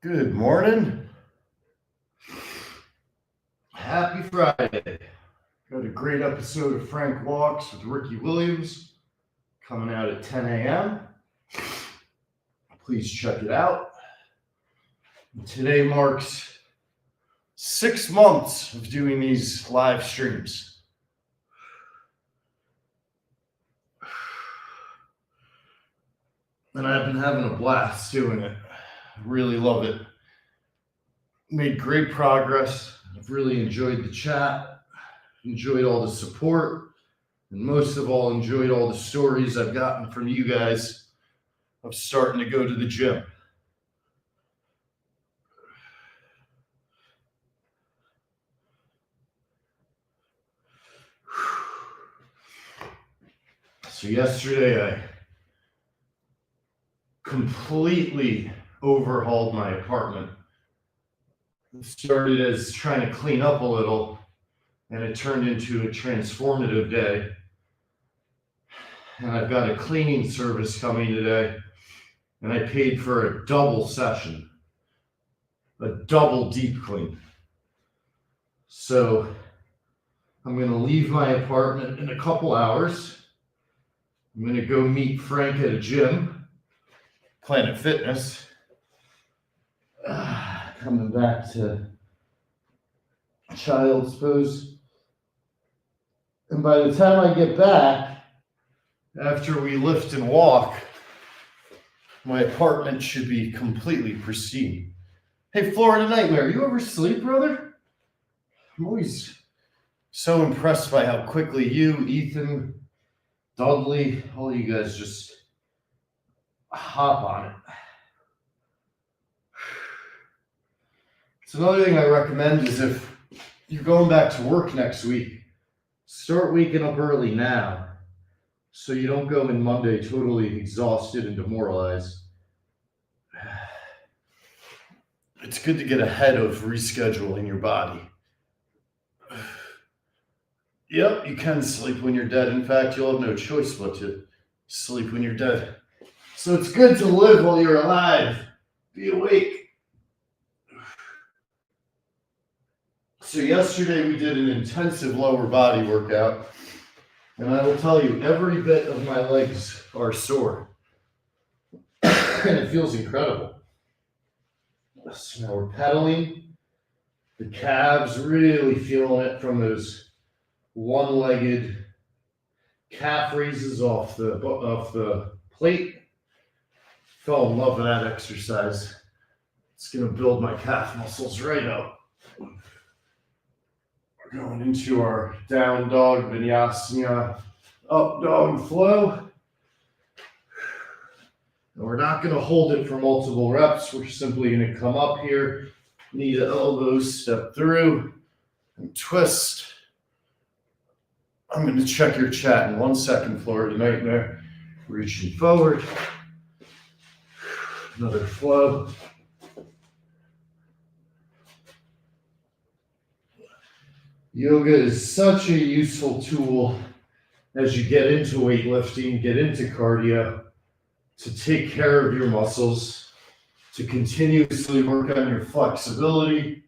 Good morning. Happy Friday. Got a great episode of Frank Walks with Ricky Williams coming out at 10 a.m. Please check it out. Today marks 6 months of doing these live streams. And I've been having a blast doing it. I really love it. Made great progress. I've really enjoyed the chat, enjoyed all the support, and most of all, enjoyed all the stories I've gotten from you guys of starting to go to the gym. So yesterday I completely overhauled my apartment. It started as trying to clean up a little, and it turned into a transformative day. And I've got a cleaning service coming today, and I paid for a double session, a double deep clean. So I'm going to leave my apartment in a couple hours. I'm going to go meet Frank at a gym, Planet Fitness. Coming back to child's pose. And by the time I get back, after we lift and walk, my apartment should be completely pristine. Hey, Florida Nightmare, you ever sleep, brother? I'm always so impressed by how quickly you, Ethan, Dudley, all you guys just hop on it. So another thing I recommend is if you're going back to work next week, start waking up early now so you don't go in Monday totally exhausted and demoralized. It's good to get ahead of rescheduling your body. Yep, you can sleep when you're dead. In fact, you'll have no choice but to sleep when you're dead. So it's good to live while you're alive. Be awake. So yesterday we did an intensive lower body workout, and I will tell you, every bit of my legs are sore, and it feels incredible. So now we're pedaling, the calves really feeling it from those one-legged calf raises off the plate. Fell in love with that exercise. It's going to build my calf muscles right up. Going into our down dog vinyasa, up dog flow. And we're not going to hold it for multiple reps. We're simply going to come up here, knee to elbows, step through, and twist. I'm going to check your chat in 1 second, Florida Nightmare. Reaching forward. Another flow. Yoga is such a useful tool as you get into weightlifting, get into cardio, to take care of your muscles, to continuously work on your flexibility,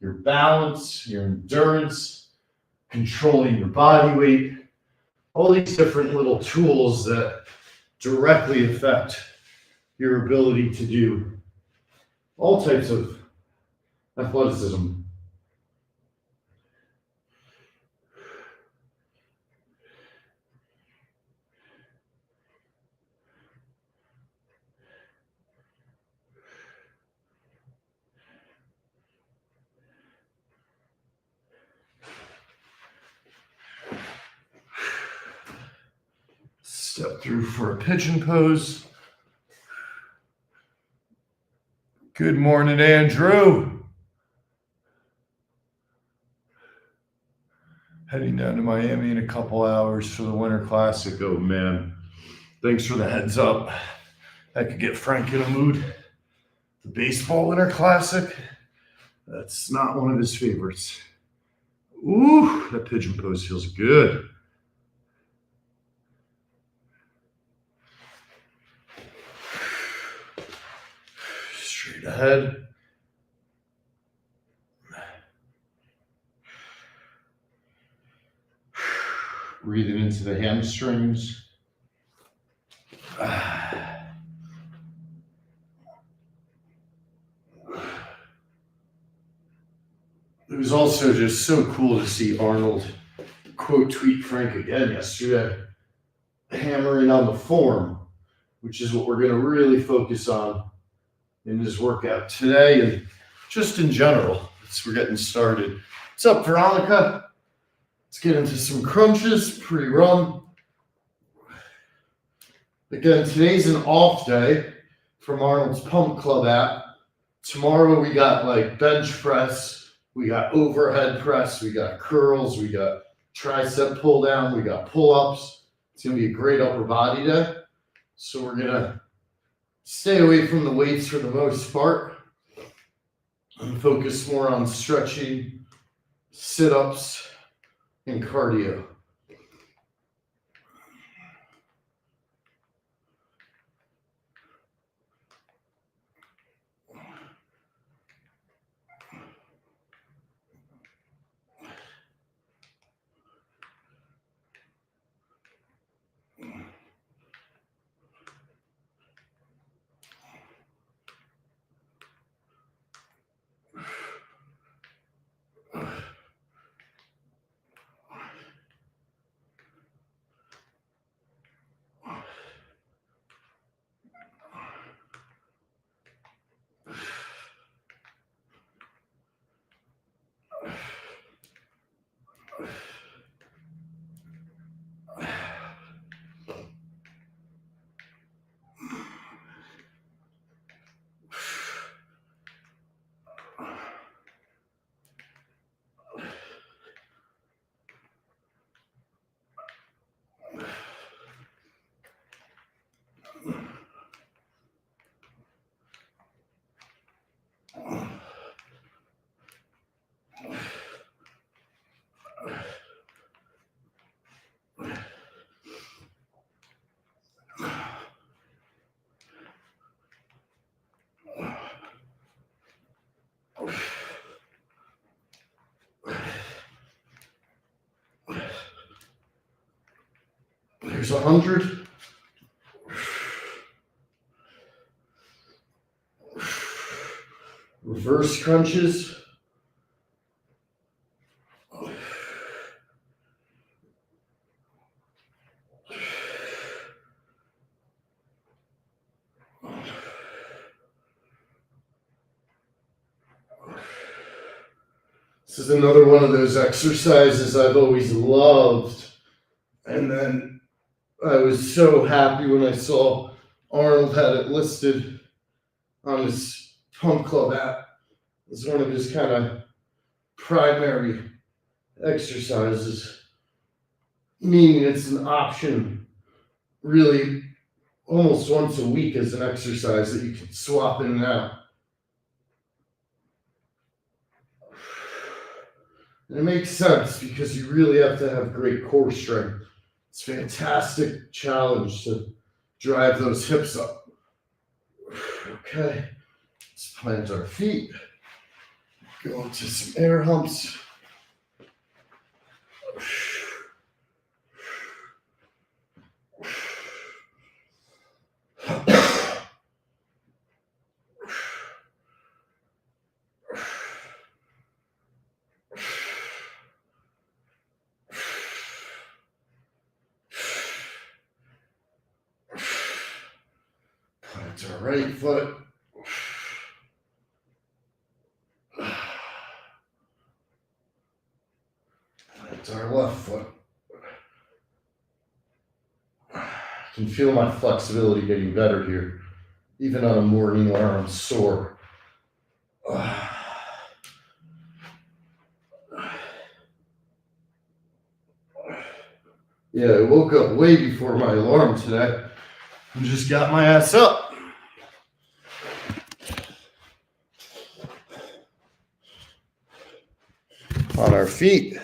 your balance, your endurance, controlling your body weight, all these different little tools that directly affect your ability to do all types of athleticism. Step through for a pigeon pose. Good morning, Andrew. Heading down to Miami in a couple hours for the Winter Classic. Oh, man. Thanks for the heads up. That could get Frank in a mood. The baseball Winter Classic, that's not one of his favorites. Ooh, that pigeon pose feels good. Straight ahead. Breathing into the hamstrings. It was also just so cool to see Arnold quote tweet Frank again yesterday, hammering on the form, which is what we're going to really focus on in this workout today and just in general as we're getting started. What's up, Veronica? Let's get into some crunches pre-run. Again, today's an off day from Arnold's Pump Club app. Tomorrow we got like bench press, we got overhead press, we got curls, we got tricep pull down, we got pull-ups. It's gonna be a great upper body day. So we're gonna stay away from the weights for the most part and focus more on stretching, sit-ups, and cardio. There's 100. Reverse crunches. This is another one of those exercises I've always loved. And then I was so happy when I saw Arnold had it listed on his Pump Club app as one of his kind of primary exercises, meaning it's an option really almost once a week as an exercise that you can swap in and out. And it makes sense because you really have to have great core strength. It's a fantastic challenge to drive those hips up. Okay, let's plant our feet. Go into some air humps. Plant our right foot. Plant our left foot. I can feel my flexibility getting better here, even on a morning where I'm sore. Yeah, I woke up way before my alarm today and just got my ass up. On our feet.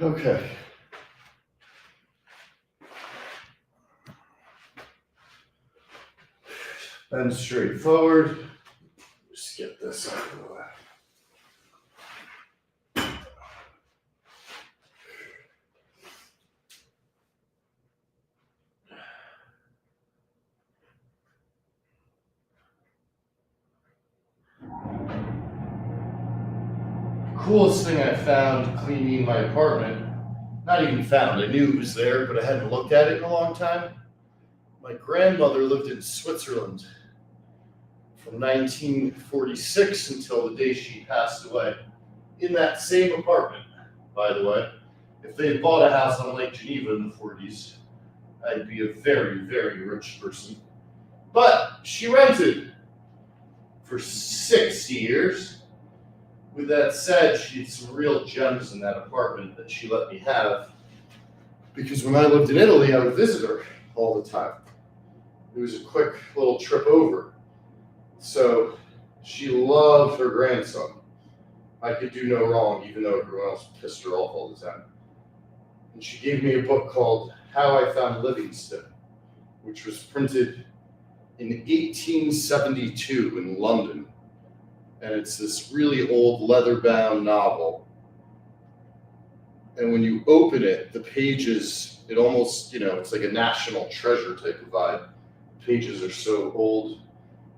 Okay. Bend straight forward. Just get this out of the way. Coolest thing I found cleaning my apartment, not even found, I knew it was there, but I hadn't looked at it in a long time. My grandmother lived in Switzerland from 1946 until the day she passed away. In that same apartment, by the way. If they had bought a house on Lake Geneva in the 40s, I'd be a very, very rich person. But she rented for 6 years. With that said, she had some real gems in that apartment that she let me have. Because when I lived in Italy, I would visit her all the time. It was a quick little trip over. So she loved her grandson. I could do no wrong, even though everyone else pissed her off all the time. And she gave me a book called How I Found Livingston, which was printed in 1872 in London. And it's this really old leather-bound novel. And when you open it, the pages, it almost, it's like a national treasure type of vibe. The pages are so old,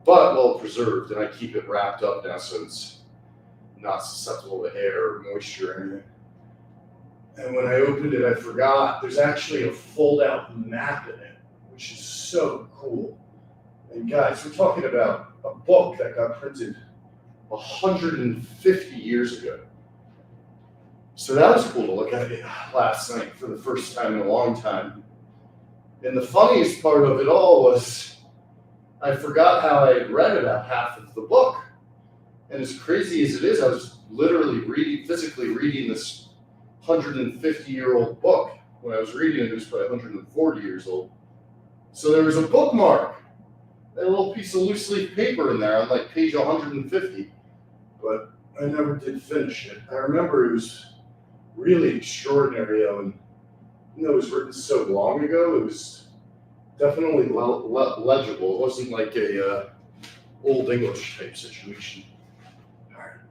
but well preserved, and I keep it wrapped up now so it's not susceptible to air or moisture or anything. And when I opened it, I forgot there's actually a fold-out map in it, which is so cool. And guys, we're talking about a book that got printed 150 years ago. So that was cool to look at it last night for the first time in a long time. And the funniest part of it all was I forgot how I had read about half of the book. And as crazy as it is, I was literally physically reading this 150-year-old book. When I was reading it, it was probably 140 years old. So there was a bookmark, a little piece of loose leaf paper in there on like page 150. But I never did finish it. I remember it was really extraordinary, and even though it was written so long ago, it was definitely legible. It wasn't like a old English type situation. All right,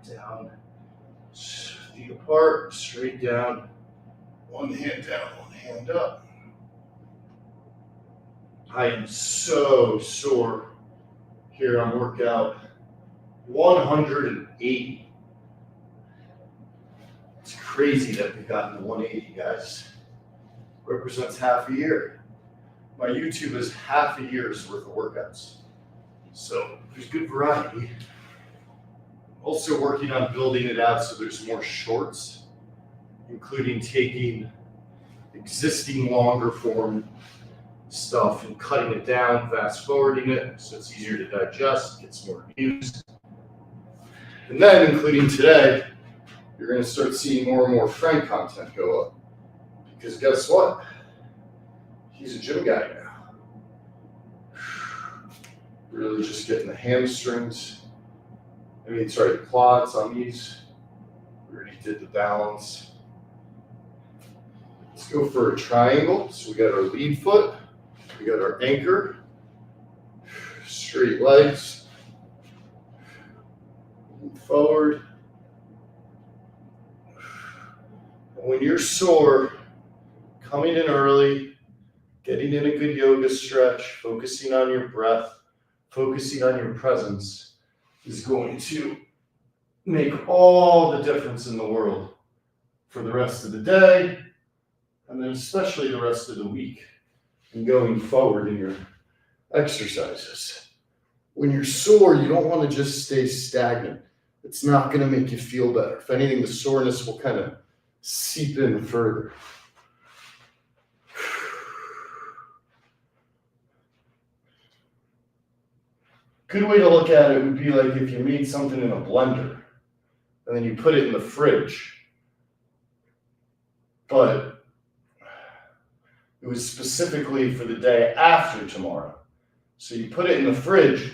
down, feet apart, straight down, one hand down, one hand up. I am so sore here on workout 180. It's crazy that we've gotten to 180, guys. Represents half a year. My YouTube is half a year's worth of workouts. So there's good variety. Also working on building it out so there's more shorts, including taking existing longer form stuff and cutting it down, fast forwarding it so it's easier to digest, gets more views. And then, including today, you're going to start seeing more and more Frank content go up. Because guess what? He's a gym guy now. Really just getting the hamstrings. The quads on these. We already did the balance. Let's go for a triangle. So we got our lead foot. We got our anchor. Straight legs. Forward. And when you're sore, coming in early, getting in a good yoga stretch, focusing on your breath, focusing on your presence is going to make all the difference in the world for the rest of the day, and then especially the rest of the week and going forward in your exercises. When you're sore, you don't want to just stay stagnant. It's not going to make you feel better. If anything, the soreness will kind of seep in further. Good way to look at it would be like if you made something in a blender and then you put it in the fridge, but it was specifically for the day after tomorrow. So you put it in the fridge,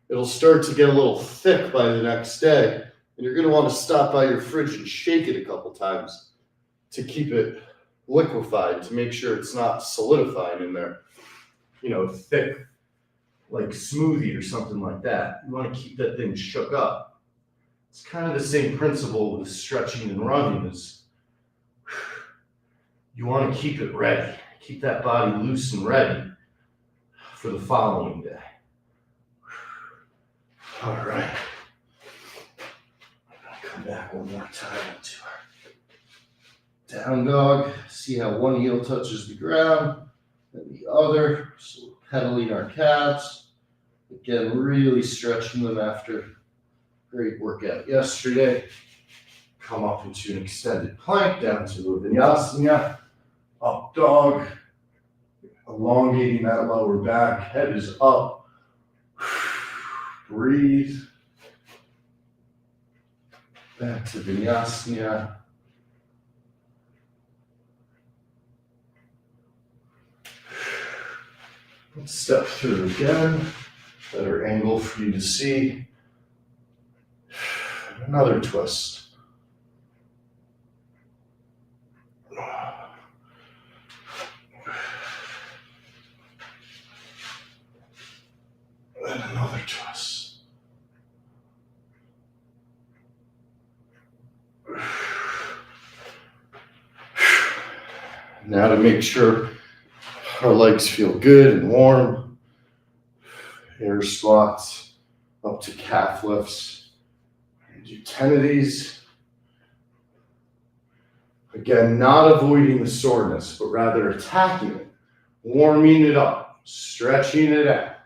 it'll start to get a little thick by the next day, And you're going to want to stop by your fridge and shake it a couple times to keep it liquefied, to make sure it's not solidifying in there, thick, like smoothie or something like that. You want to keep that thing shook up. It's kind of the same principle with stretching and running. Is you want to keep it ready, keep that body loose and ready for the following day. All right. Come back one more time to our down dog. See how one heel touches the ground and the other. So we're pedaling our calves. Again, really stretching them after a great workout yesterday. Come up into an extended plank, down to a vinyasa, up dog. Elongating that lower back, head is up. Breathe. Back to vinyasa. Let's step through again. Better angle for you to see. Another twist. And another twist. Now to make sure our legs feel good and warm, air squats up to calf lifts. Do 10 of these. Again, not avoiding the soreness, but rather attacking it, warming it up, stretching it out.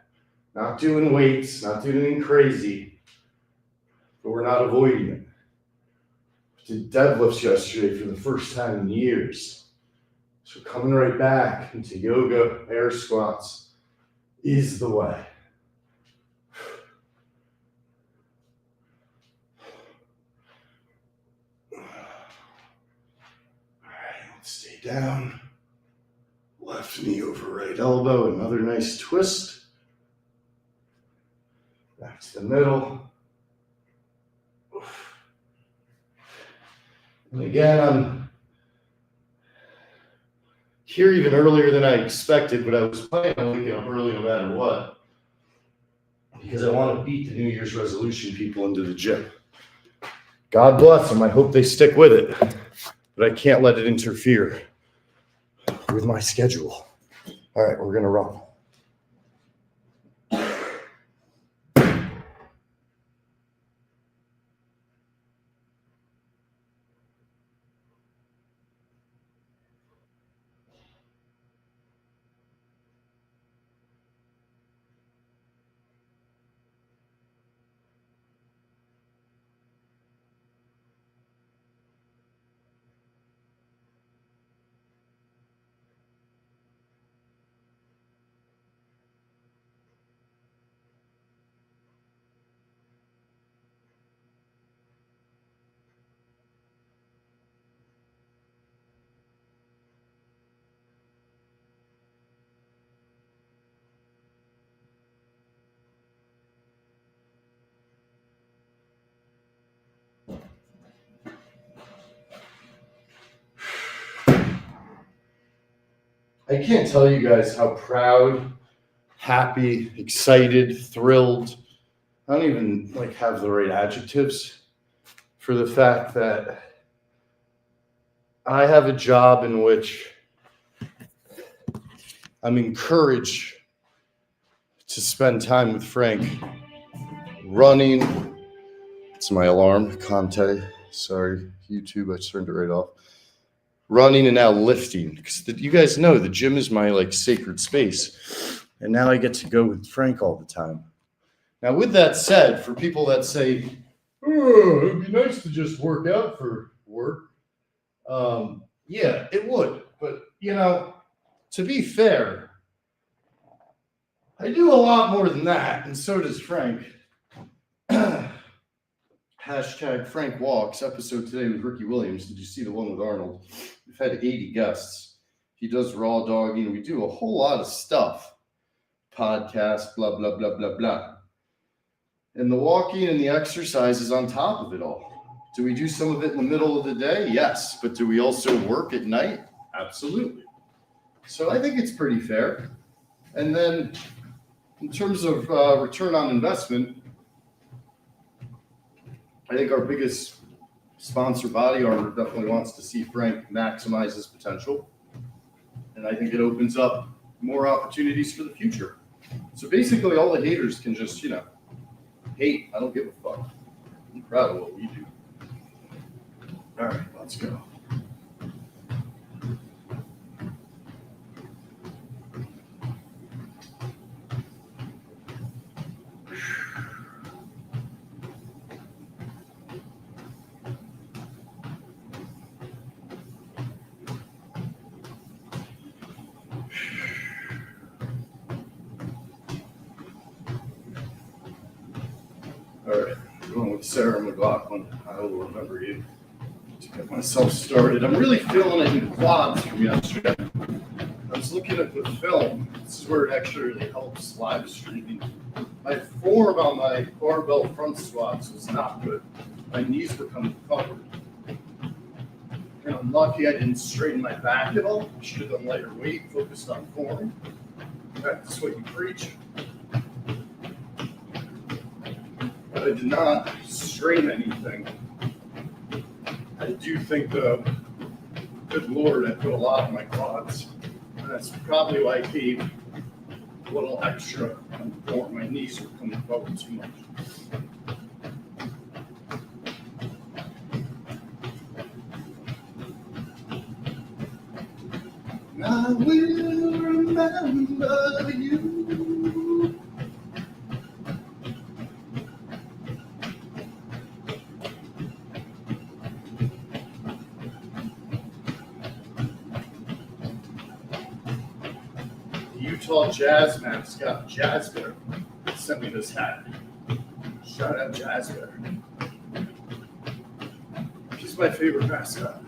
Not doing weights, not doing anything crazy, but we're not avoiding it. Did deadlifts yesterday for the first time in years. So coming right back into yoga, air squats is the way. All right, let's stay down. Left knee over right elbow, another nice twist. Back to the middle. And again, I'm here even earlier than I expected, but I was planning on waking up early no matter what, because I want to beat the New Year's resolution people into the gym. God bless them. I hope they stick with it, but I can't let it interfere with my schedule. All right, we're going to run. I can't tell you guys how proud, happy, excited, thrilled. I don't even have the right adjectives for the fact that I have a job in which I'm encouraged to spend time with Frank running. It's my alarm, Conte. Sorry, YouTube, I turned it right off. Running and now lifting, because you guys know the gym is my sacred space, and now I get to go with Frank all the time. Now, with that said, for people that say, "Oh, it'd be nice to just work out for work," yeah, it would. But to be fair, I do a lot more than that, and so does Frank. Hashtag Frank Walks, episode today with Ricky Williams. Did you see the one with Arnold? We've had 80 guests. He does raw dogging. We do a whole lot of stuff. Podcast, blah, blah, blah, blah, blah. And the walking and the exercise is on top of it all. Do we do some of it in the middle of the day? Yes. But do we also work at night? Absolutely. So I think it's pretty fair. And then in terms of return on investment, I think our biggest sponsor, Body Armor, definitely wants to see Frank maximize his potential. And I think it opens up more opportunities for the future. So basically all the haters can just, hate. I don't give a fuck. I'm proud of what we do. All right, let's go. All right, going with Sarah McLaughlin. I will remember you to get myself started. I'm really feeling it in the quads from yesterday. I was looking at the film. This is where it actually really helps live streaming. My form on my barbell front squats was not good. My knees were coming forward. And I'm lucky I didn't straighten my back at all. I should have done lighter weight, focused on form. Practice what you preach. But I did not strain anything. I do think, though, good Lord, I put a lot on my quads. And that's probably why I gave a little extra on form. My knees were coming forward too much. I will remember you. Utah Jazz mascot, Jazz Bear, sent me this hat. Shout out Jazz Bear. He's my favorite mascot.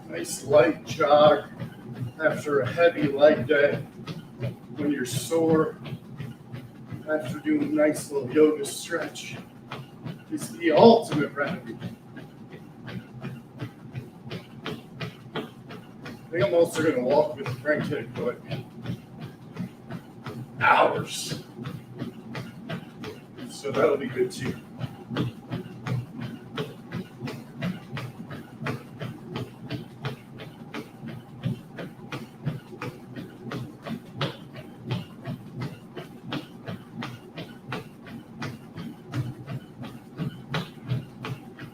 Nice light jog after a heavy leg day when you're sore, after doing a nice little yoga stretch is the ultimate remedy. I think I'm also going to walk with Frank Hidcock. Hours. So that'll be good too.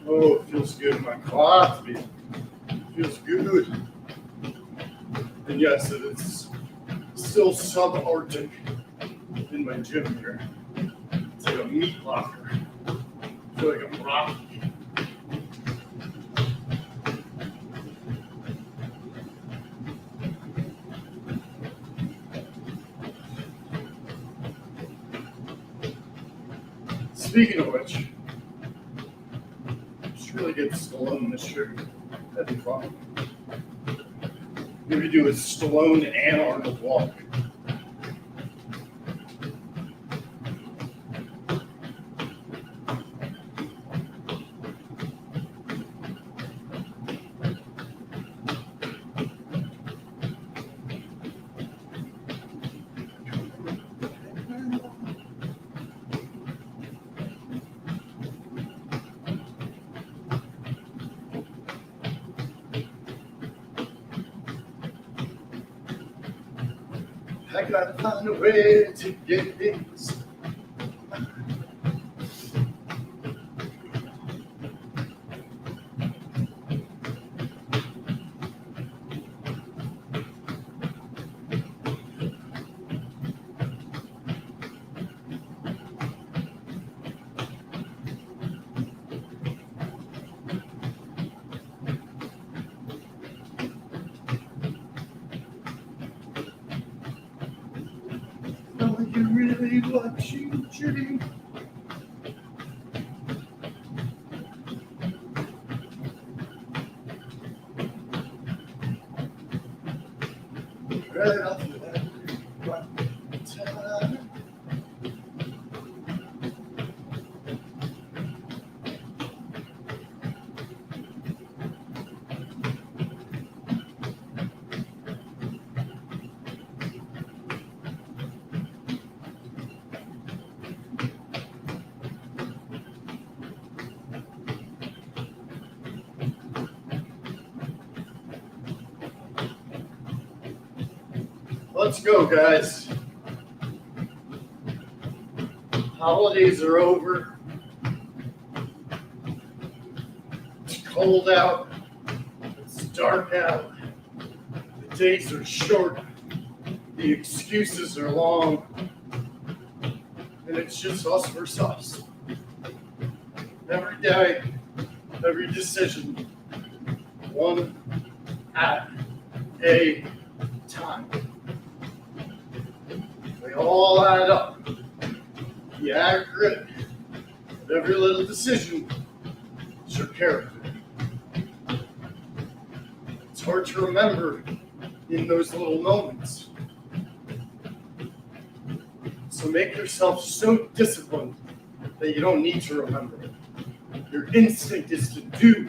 Oh, it feels good in my quads, man. It feels good. And yes, it is still subarctic in my gym here. It's like a meat locker. I feel like I'm rocking. Speaking of which, really get Stallone this year. That'd be fun. Maybe do a Stallone and Arnold walk. I gotta find a way to get this. Are you really what you dream? Right off the bat, right time. Let's go, guys. Holidays are over. It's cold out. It's dark out. The days are short. The excuses are long. And it's just us versus us. Every day, every decision, one at a time. They all add up. The aggregate of every little decision is your character. It's hard to remember in those little moments. So make yourself so disciplined that you don't need to remember it. Your instinct is to do.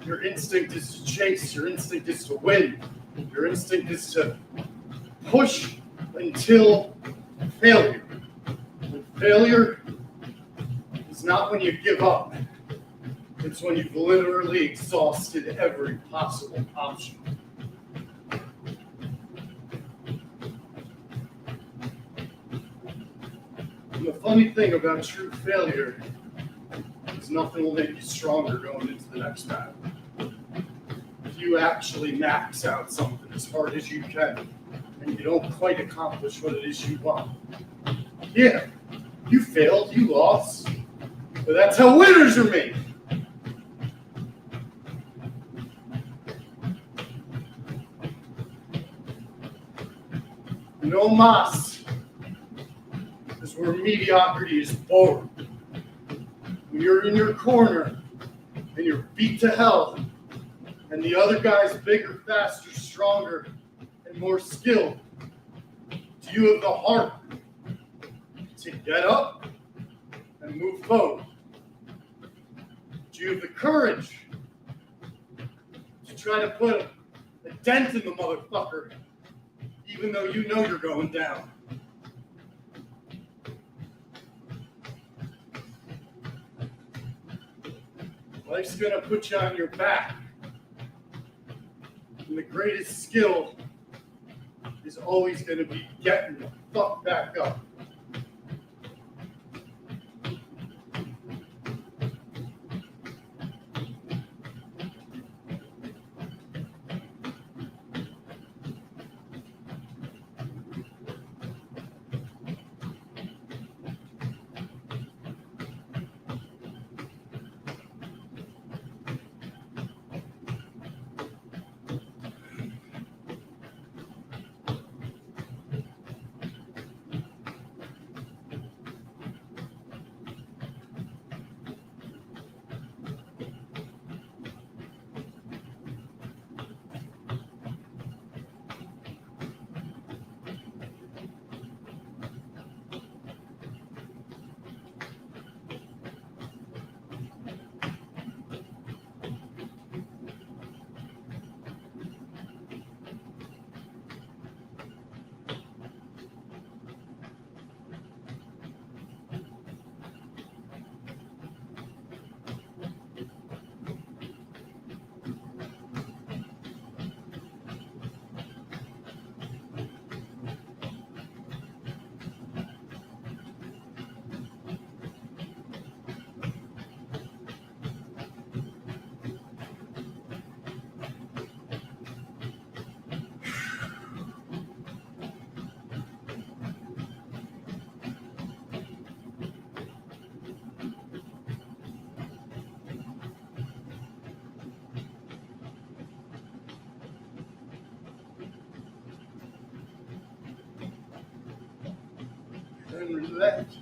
Your instinct is to chase. Your instinct is to win. Your instinct is to push until failure. And failure is not when you give up. It's when you've literally exhausted every possible option. And the funny thing about true failure is nothing will make you stronger going into the next battle. If you actually max out something as hard as you can, and you don't quite accomplish what it is you want, yeah, you failed, you lost, but that's how winners are made. No mas is where mediocrity is born. When you're in your corner and you're beat to hell, and the other guy's bigger, faster, stronger, and more skilled, do you have the heart to get up and move forward? Do you have the courage to try to put a dent in the motherfucker, even though you know you're going down? Life's gonna put you on your back. And the greatest skill is always gonna be getting the fuck back up. and relax.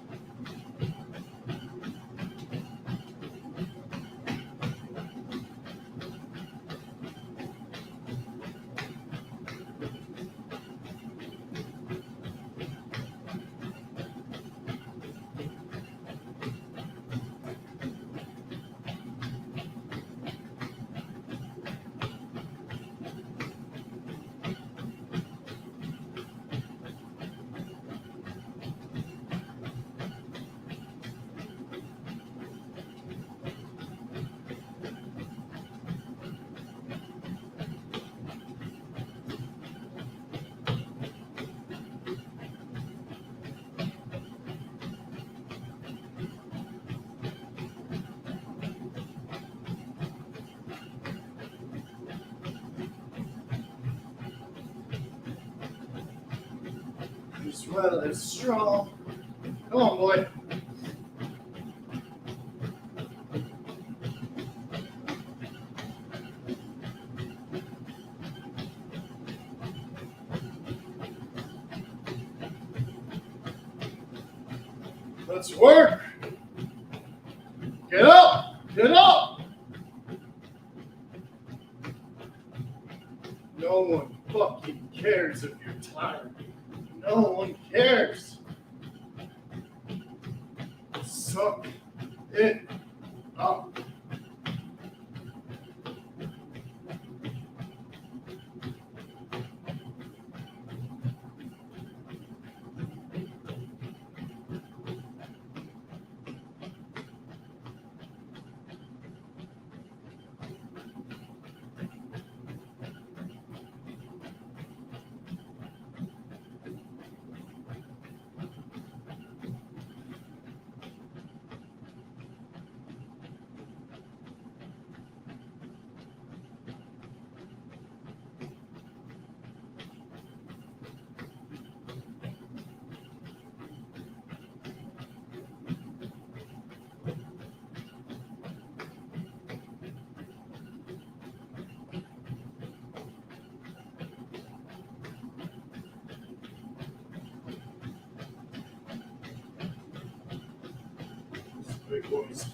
As well as strong. Come on, boy. Let's work. Get up. Get up. No one fucking cares if you're tired. No one cares. Suck it up. Big boys.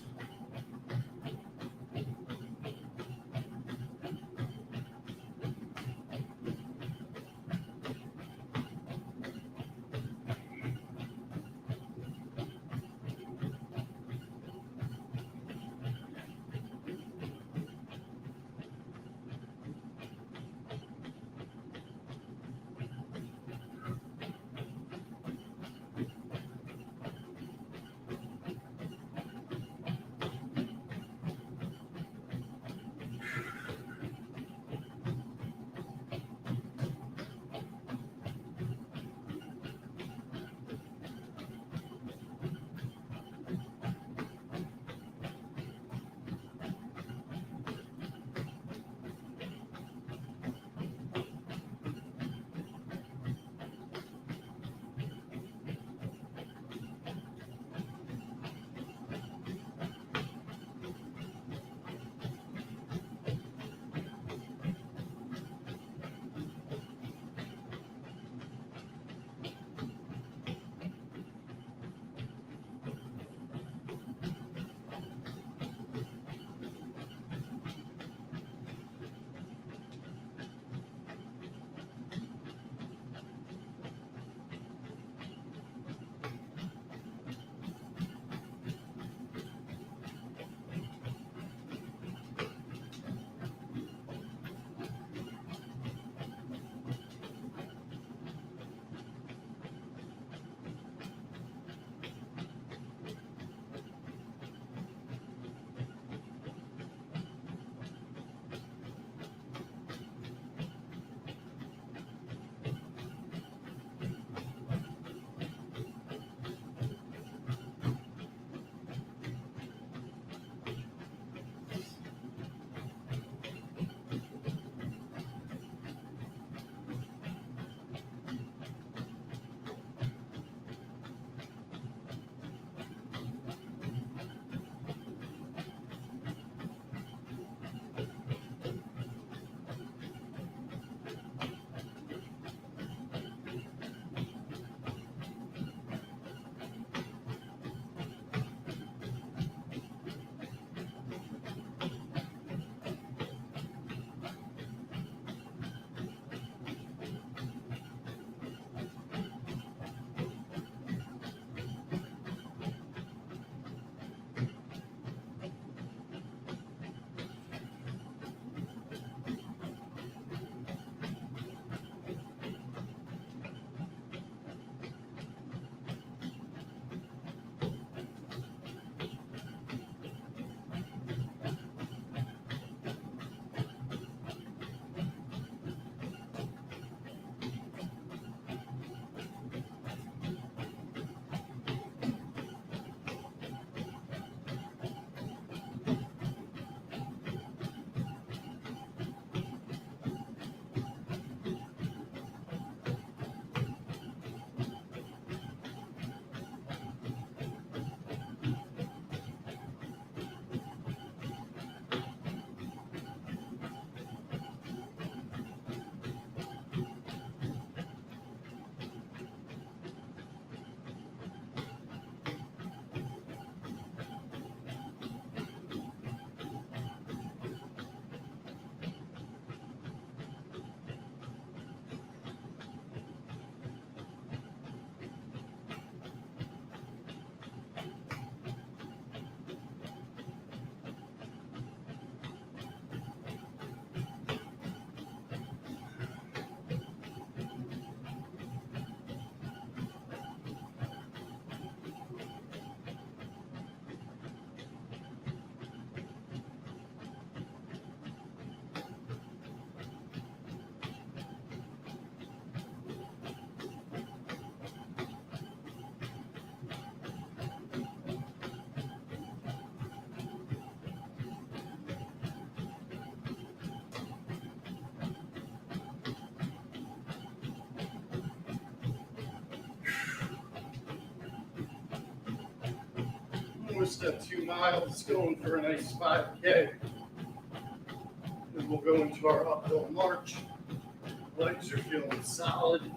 almost at 2 miles, going for a nice 5K. Then we'll go into our uphill march. Legs are feeling solid.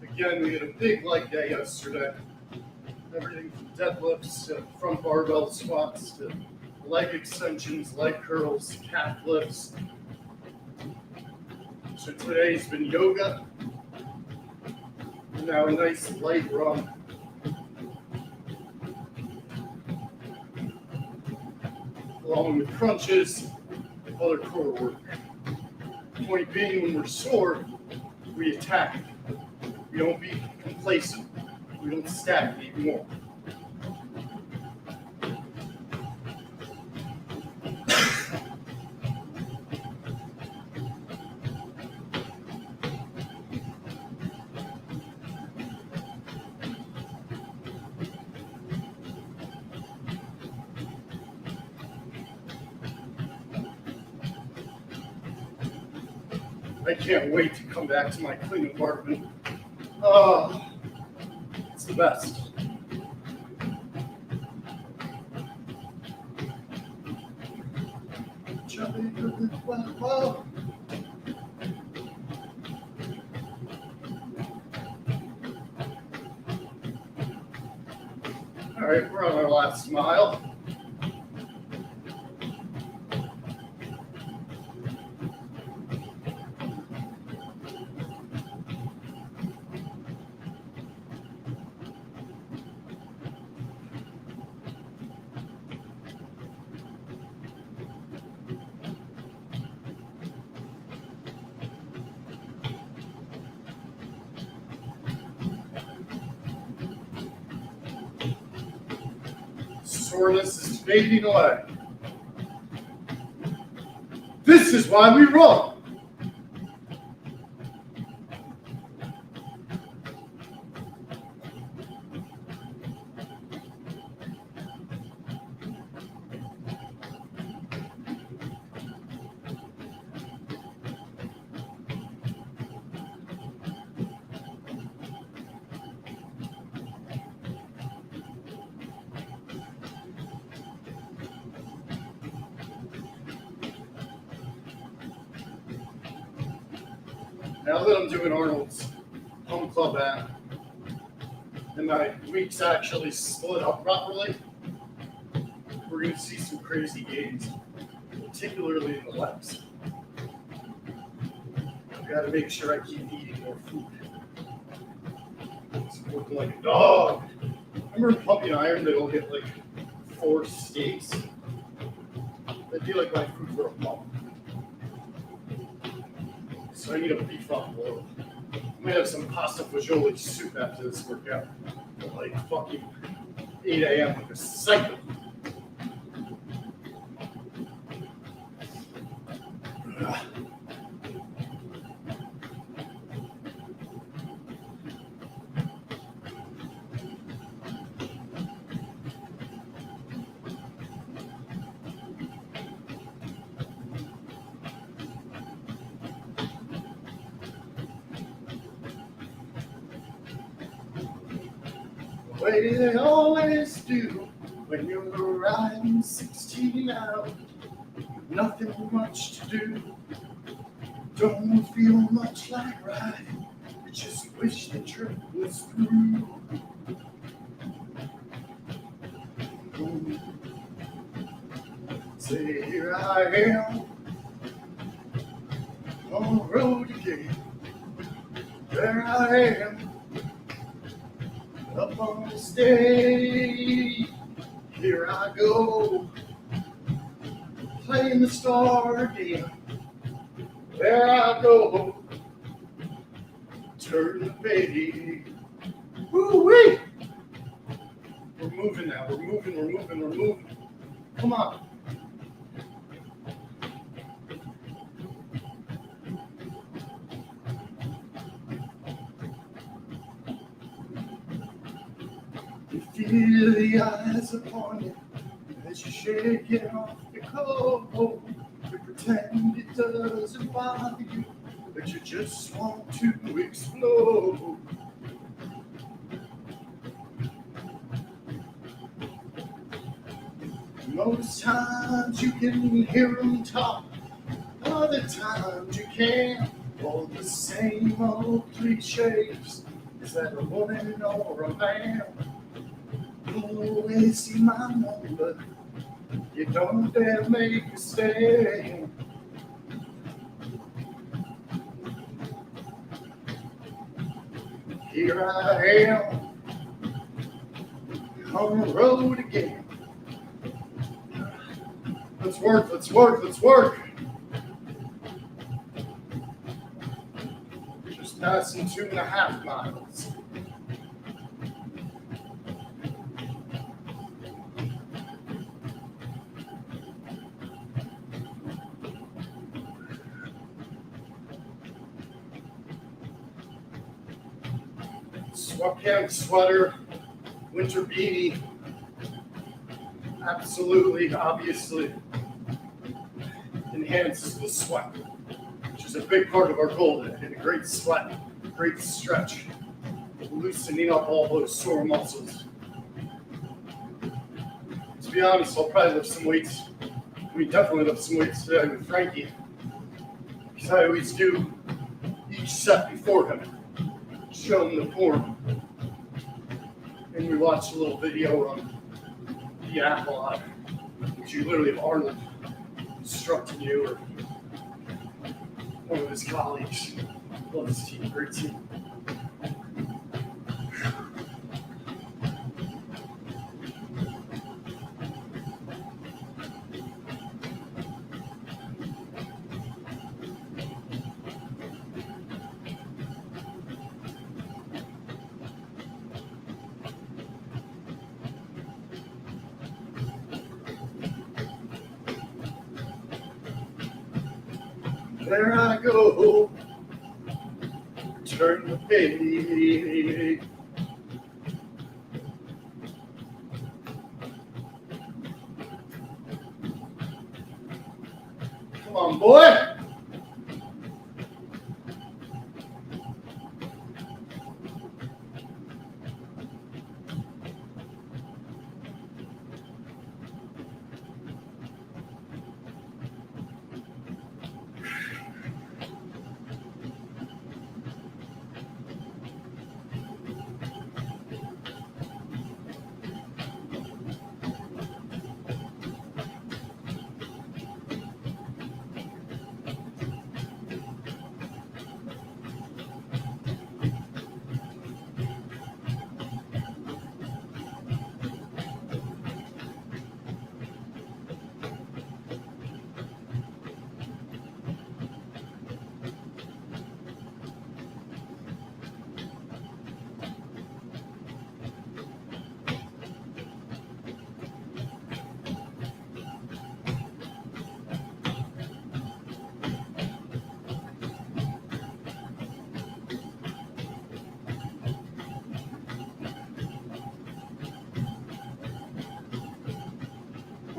Again, we had a big leg day yesterday. Everything from deadlifts to front barbell squats to leg extensions, leg curls, calf lifts. So today's been yoga. And now a nice light run. Along with crunches, other core work. Point being, when we're sore, we attack. We don't be complacent. We don't stagnate more. I can't wait to come back to my clean apartment. Oh, it's the best. All right, we're on our last mile. Soreness is fading away. This is why we run. Now that I'm doing Arnold's home club app and my weeks actually split up properly, we're going to see some crazy gains, particularly in the legs. I've got to make sure I keep eating more food. It's working like a dog. Remember in Pumping Iron, they'll get like 4 steaks? That'd be like my food for a month. So I need to beef up a little. I might have some pasta fagioli soup after this workout. At like fucking 8 a.m. like a psycho. The way they always do when you're riding 16 out. Nothing much to do. Don't feel much like riding. You just wish the trip was through. Say, here I am on the road again. There I am. Up on the stage, here I go, playing the star again. There I go, turn the page. Woo-wee! We're moving now, we're moving. Come on. Feel the eyes upon you as you shake it off the cold. We pretend it doesn't bother you, but you just want to explode. Most times you can hear them talk, other times you can't. All the same old cliches. Is that a woman or a man? Always see my number. You don't dare make a stand. Here I am on the road again. Let's work, let's work, let's work. Just passing 2.5 miles. Sweatpants, sweater, winter beanie. Absolutely, obviously enhances the sweat, which is a big part of our goal today. And a great sweat, great stretch, loosening up all those sore muscles. To be honest, I'll probably lift some weights. We definitely lift some weights today with Frankie, because I always do each set before him, show him the form, and we watch a little video on the app a lot, which you literally have Arnold instructing you, or one of his colleagues. Love his team, great team. There I go, turn the page. Come on, boy.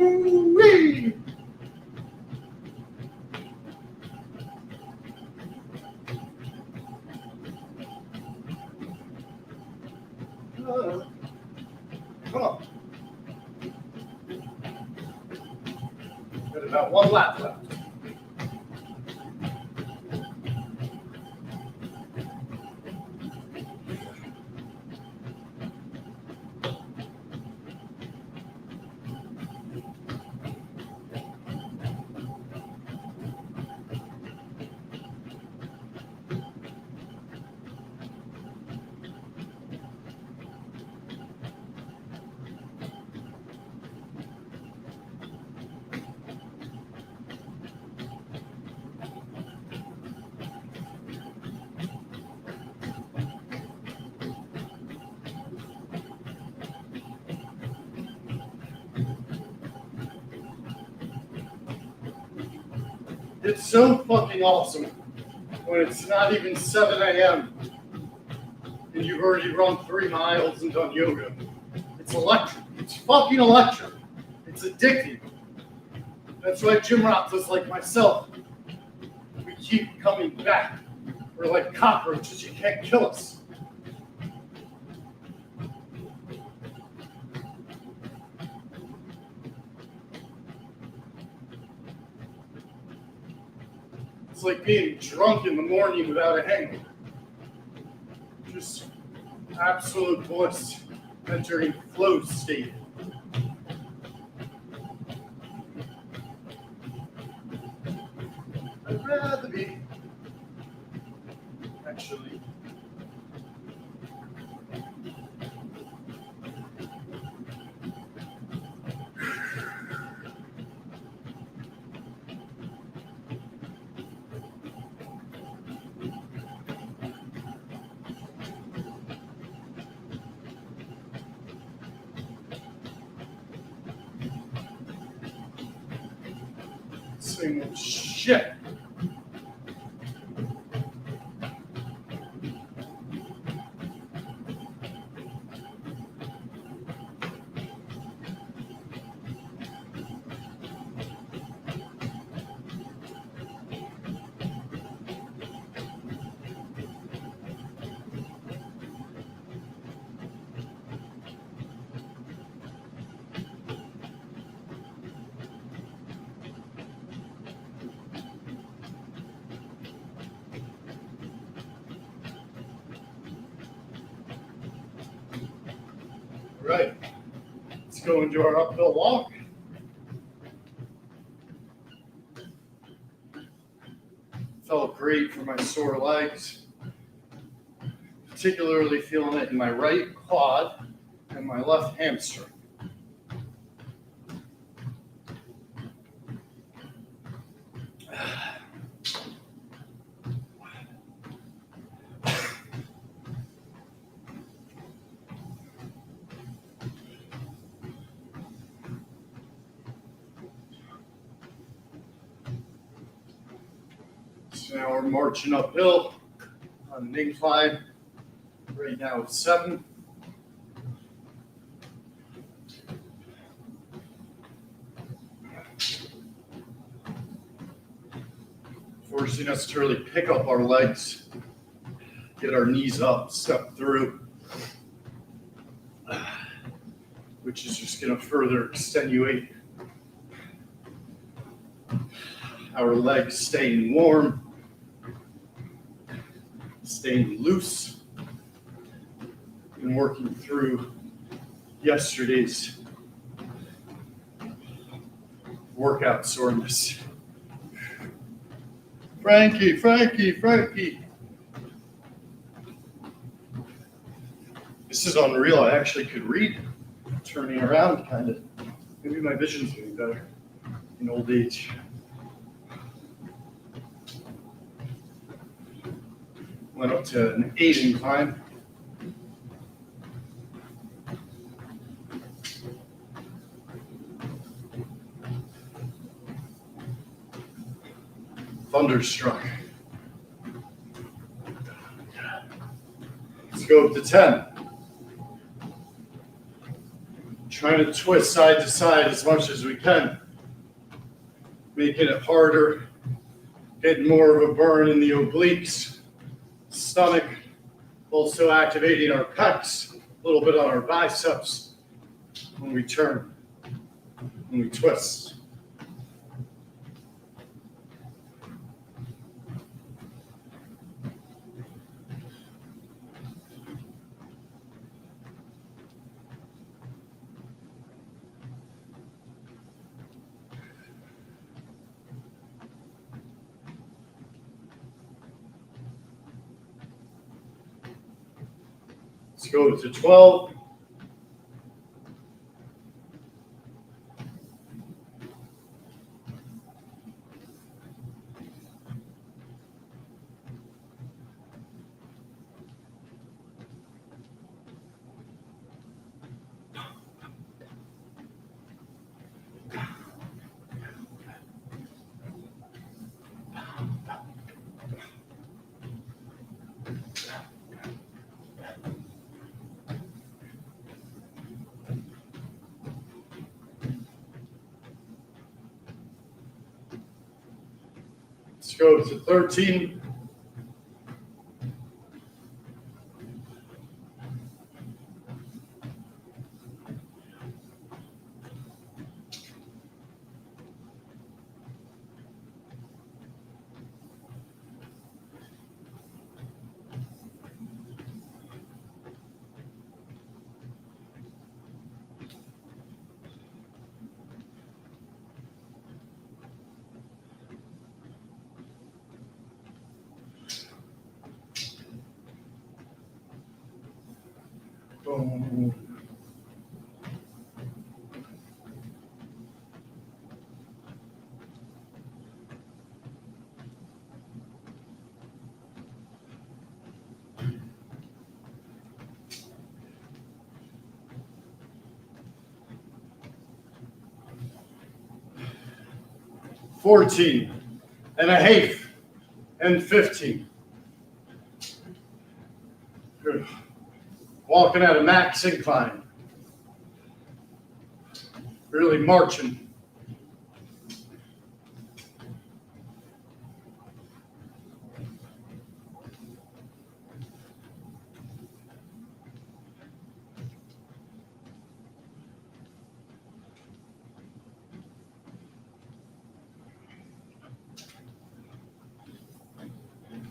Woo-wee! Come on. Got about 1 lap left. It's so fucking awesome when it's not even 7 a.m. and you've already run 3 miles and done yoga. It's electric. It's fucking electric. It's addictive. That's why gym rats like myself keep coming back. We're like cockroaches, you can't kill us. It's like being drunk in the morning without a hangover. Just absolute bliss, entering flow state. I'd rather be, actually. Same old shit. Right. Let's go into our uphill walk. Felt great for my sore legs. Particularly feeling it in my right quad and my left hamstring. So now we're marching uphill on an incline. Right now it's 7. Forcing us to really pick up our legs, get our knees up, step through, which is just going to further extenuate our legs staying warm, staying loose, and working through yesterday's workout soreness. Frankie. This is unreal. I actually could read, turning around kind of. Maybe my vision's getting better in old age. Went up to an 8 incline. Thunderstruck. Let's go up to 10. Trying to twist side to side as much as we can. Making it harder. Getting more of a burn in the obliques. Stomach. Also activating our pecs. A little bit on our biceps. When we turn. When we twist. Let's go to 12. go to 13. Boom. $14 and a half and 15. Good. Walking at a max incline. Really marching.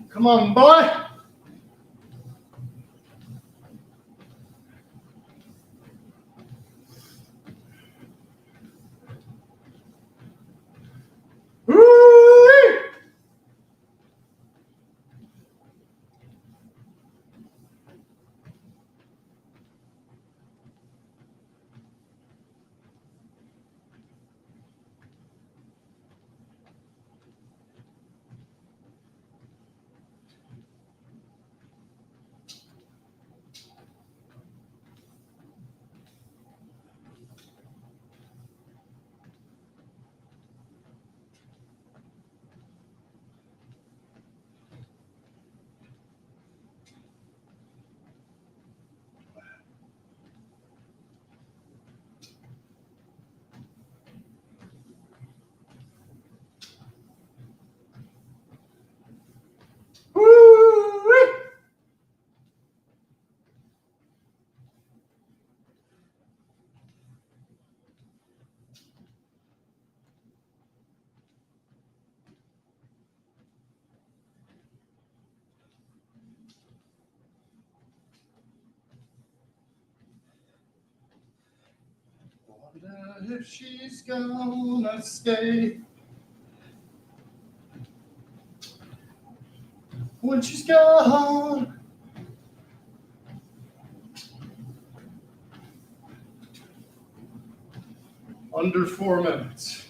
Come on, boy. Woo-wee. Woo-wee. Wonder if she's gonna stay when she's gone. Under 4 minutes.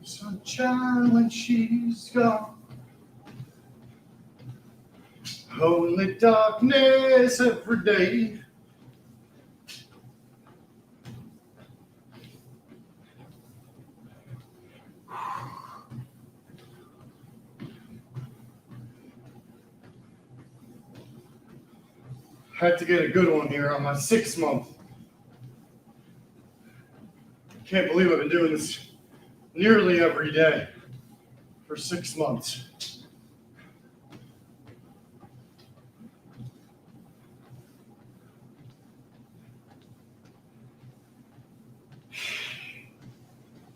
Sunshine when she's gone. Only darkness every day. Had to get a good one here on my 6th month. Can't believe I've been doing this nearly every day for 6 months.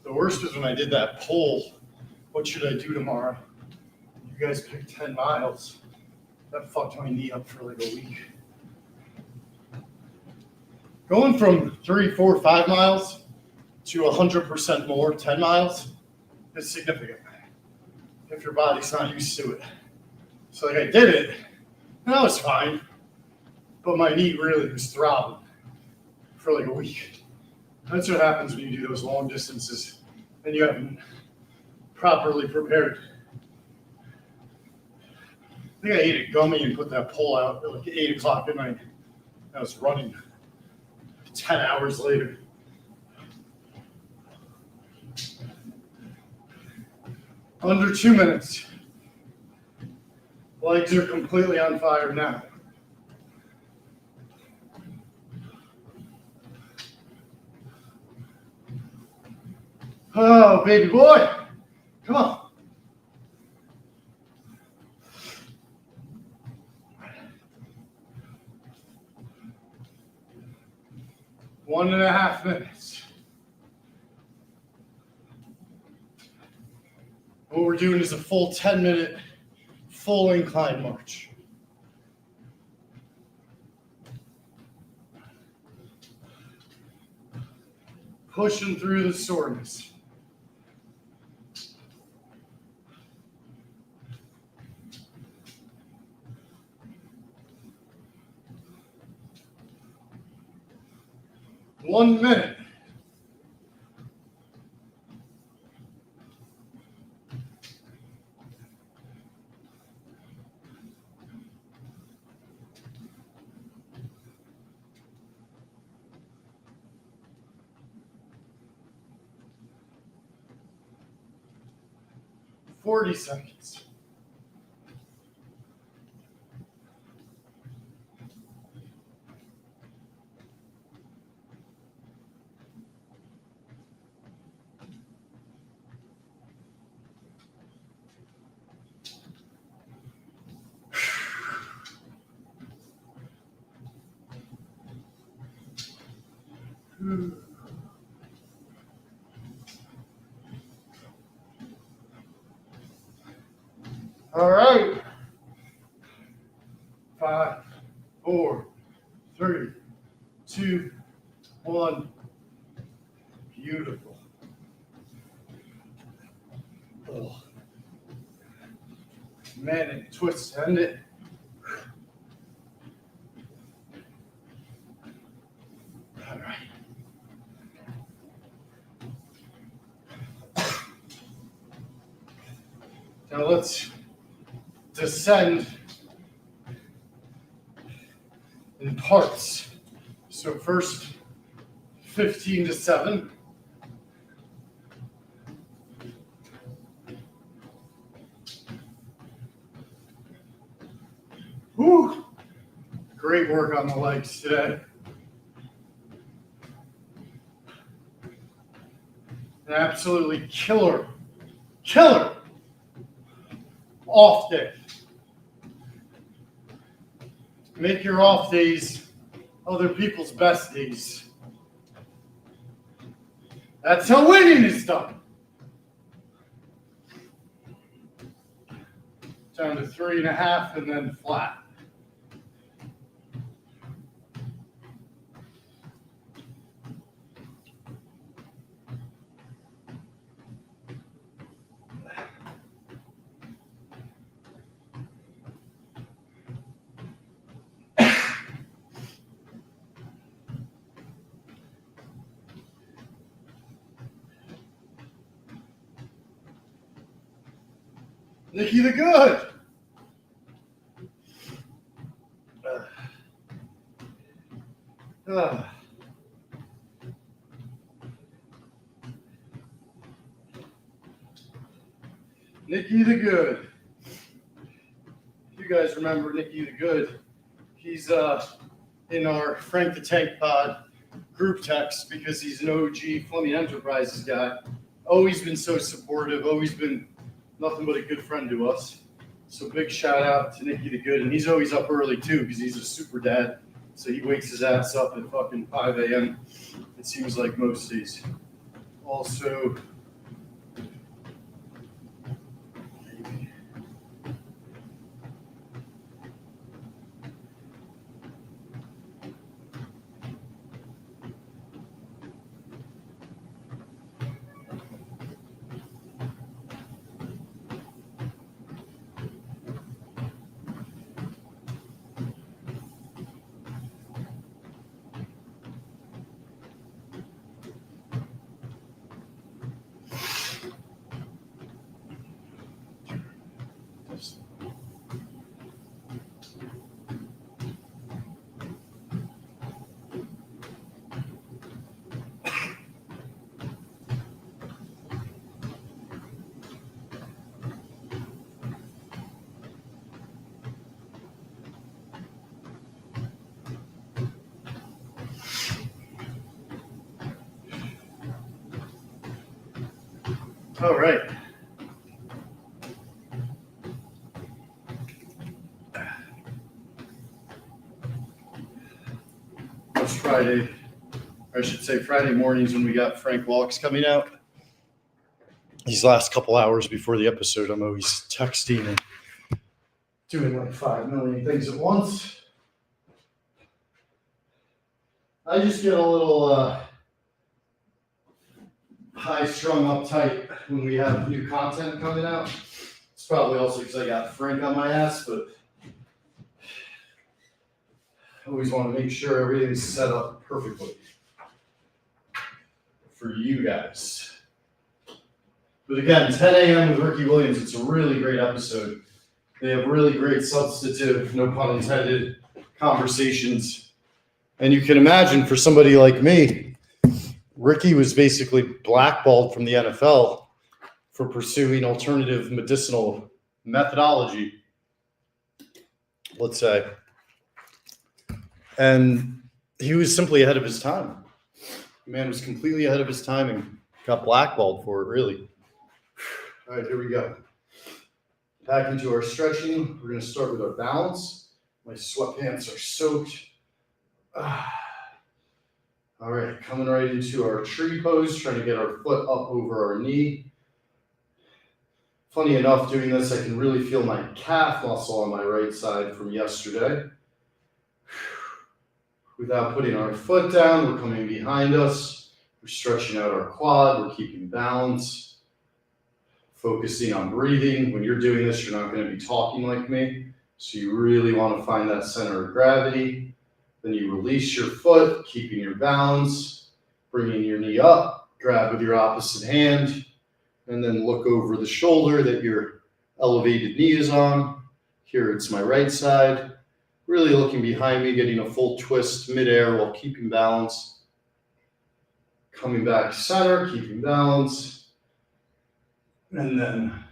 The worst is when I did that poll, what should I do tomorrow? You guys picked 10 miles. That fucked my knee up for like a week. Going from 3, 4, 5 miles to 100% more, 10 miles, is significant if your body's not used to it. So like I did it, and I was fine, but my knee really was throbbing for like a week. That's what happens when you do those long distances and you haven't properly prepared. I think I ate a gummy and put that pole out at like 8 o'clock at night. I was running 10 hours later. Under 2 minutes. Legs are completely on fire now. Oh, baby boy. Come on. One and a half minutes. What we're doing is a full 10-minute, full incline march. Pushing through the soreness. One minute. $40 seconds. All right. 5, 4, 3, 2, 1. Beautiful. Oh. Man, it twists, doesn't it? All right. Now let's descend in parts. So first, 15 to 7. Whew. Great work on the legs today. An absolutely killer off day. Make your off days other people's best days. That's how winning is done. Down to 3.5 and then flat. Nikki the Good. Nikki the Good. You guys remember Nikki the Good. He's in our Frank the Tank Pod group text because he's an OG Fleming Enterprises guy. Always been so supportive, always been nothing but a good friend to us. So big shout out to Nikki the Good. And he's always up early too because he's a super dad. So he wakes his ass up at fucking 5 a.m. It seems like most days. Also, All right. It's Friday, or I should say Friday mornings when we got Frank Walks coming out. These last couple hours before the episode, I'm always texting and doing like 5 million things at once. I just get a little high-strung uptight when we have new content coming out. It's probably also because I got Frank on my ass, but I always want to make sure everything's set up perfectly for you guys. But again, 10 a.m. with Ricky Williams, it's a really great episode. They have really great substantive, no pun intended, conversations. And you can imagine for somebody like me, Ricky was basically blackballed from the NFL for pursuing alternative medicinal methodology, let's say. And he was simply ahead of his time. The man was completely ahead of his time and got blackballed for it, really. All right, here we go. Back into our stretching. We're going to start with our balance. My sweatpants are soaked. All right, coming right into our tree pose, trying to get our foot up over our knee. Funny enough, doing this, I can really feel my calf muscle on my right side from yesterday. Without putting our foot down, we're coming behind us. We're stretching out our quad. We're keeping balance. Focusing on breathing. When you're doing this, you're not going to be talking like me. So you really want to find that center of gravity. Then you release your foot, keeping your balance, bringing your knee up, grab with your opposite hand, and then look over the shoulder that your elevated knee is on. Here it's my right side. Really looking behind me, getting a full twist midair while keeping balance. Coming back center, keeping balance. And then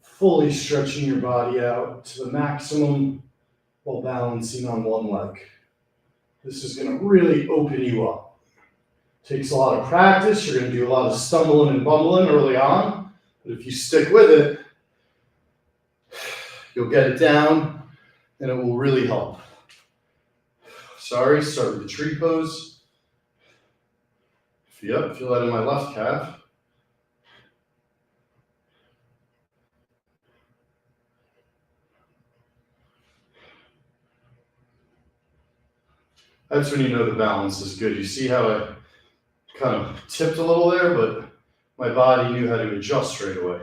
fully stretching your body out to the maximum while balancing on one leg. This is going to really open you up. Takes a lot of practice. You're going to do a lot of stumbling and bumbling early on. But if you stick with it, you'll get it down and it will really help. Sorry, start with the tree pose. Yep, feel that in my left calf. That's when you know the balance is good. You see how I kind of tipped a little there, but my body knew how to adjust straight away.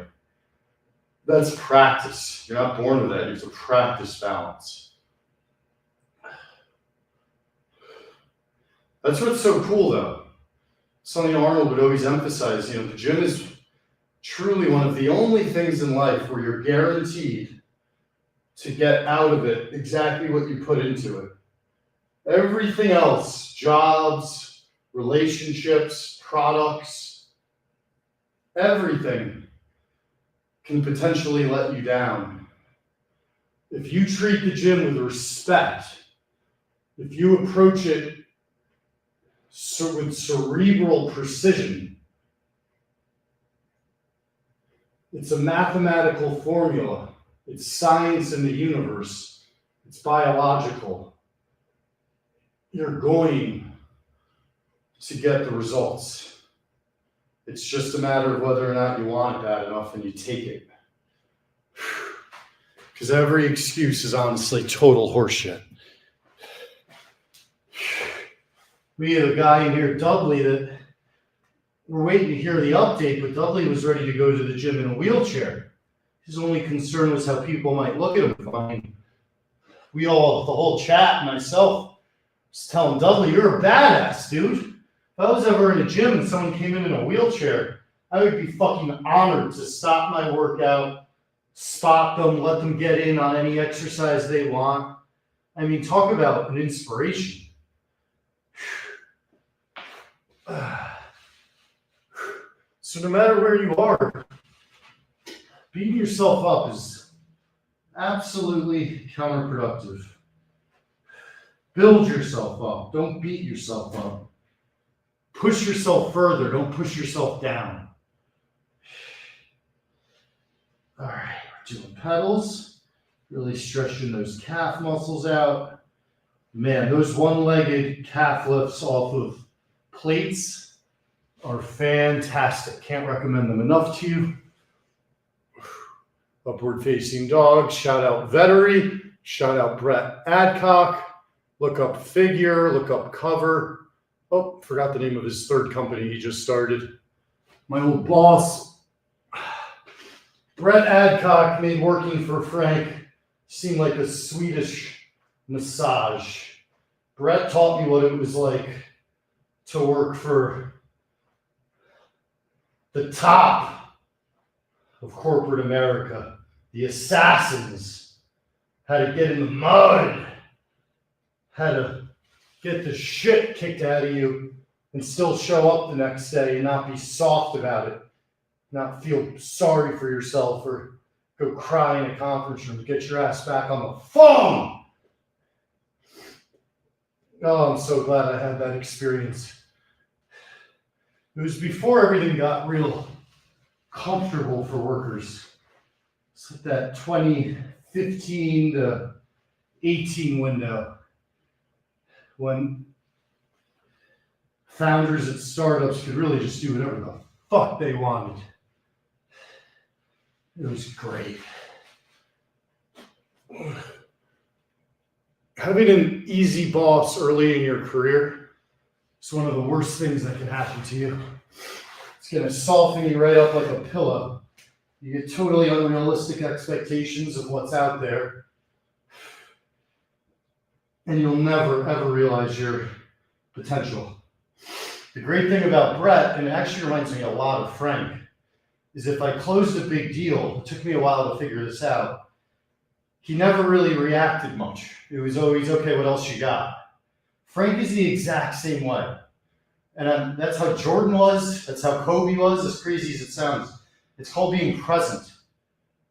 That's practice. You're not born with that. You have to practice balance. That's what's so cool, though. Something Arnold would always emphasize, the gym is truly one of the only things in life where you're guaranteed to get out of it exactly what you put into it. Everything else, jobs, relationships, products, everything can potentially let you down. If you treat the gym with respect, if you approach it with cerebral precision, it's a mathematical formula. It's science in the universe. It's biological. You're going to get the results. It's just a matter of whether or not you want it bad enough and you take it. Because every excuse is honestly total horseshit. We had a guy in here, Dudley, that we're waiting to hear the update, but Dudley was ready to go to the gym in a wheelchair. His only concern was how people might look at him. I mean, we all, the whole chat, myself, was telling Dudley, you're a badass, dude. If I was ever in a gym and someone came in a wheelchair, I would be fucking honored to stop my workout, spot them, let them get in on any exercise they want. I mean, talk about an inspiration. So no matter where you are, beating yourself up is absolutely counterproductive. Build yourself up. Don't beat yourself up. Push yourself further. Don't push yourself down. All right, we're doing pedals, really stretching those calf muscles out. Man, those one-legged calf lifts off of plates are fantastic. Can't recommend them enough to you. Upward facing dog. Shout out Vettery. Shout out Brett Adcock. Look up Figure. Look up Cover. Oh, forgot the name of his third company he just started. My old boss, Brett Adcock, made working for Frank seem like a Swedish massage. Brett taught me what it was like to work for the top of corporate America, the assassins, how to get in the mud, how to get the shit kicked out of you and still show up the next day and not be soft about it, not feel sorry for yourself or go cry in a conference room, get your ass back on the phone. Oh, I'm so glad I had that experience. It was before everything got real comfortable for workers. It's like that 2015 to 18 window when founders at startups could really just do whatever the fuck they wanted. It was great. Having an easy boss early in your career is one of the worst things that can happen to you. It's going to soften you right up like a pillow. You get totally unrealistic expectations of what's out there, and you'll never, ever realize your potential. The great thing about Brett, and it actually reminds me a lot of Frank, is if I closed a big deal, it took me a while to figure this out, he never really reacted much. It was always, okay, what else you got? Frank is the exact same way. And that's how Jordan was. That's how Kobe was, as crazy as it sounds. It's called being present.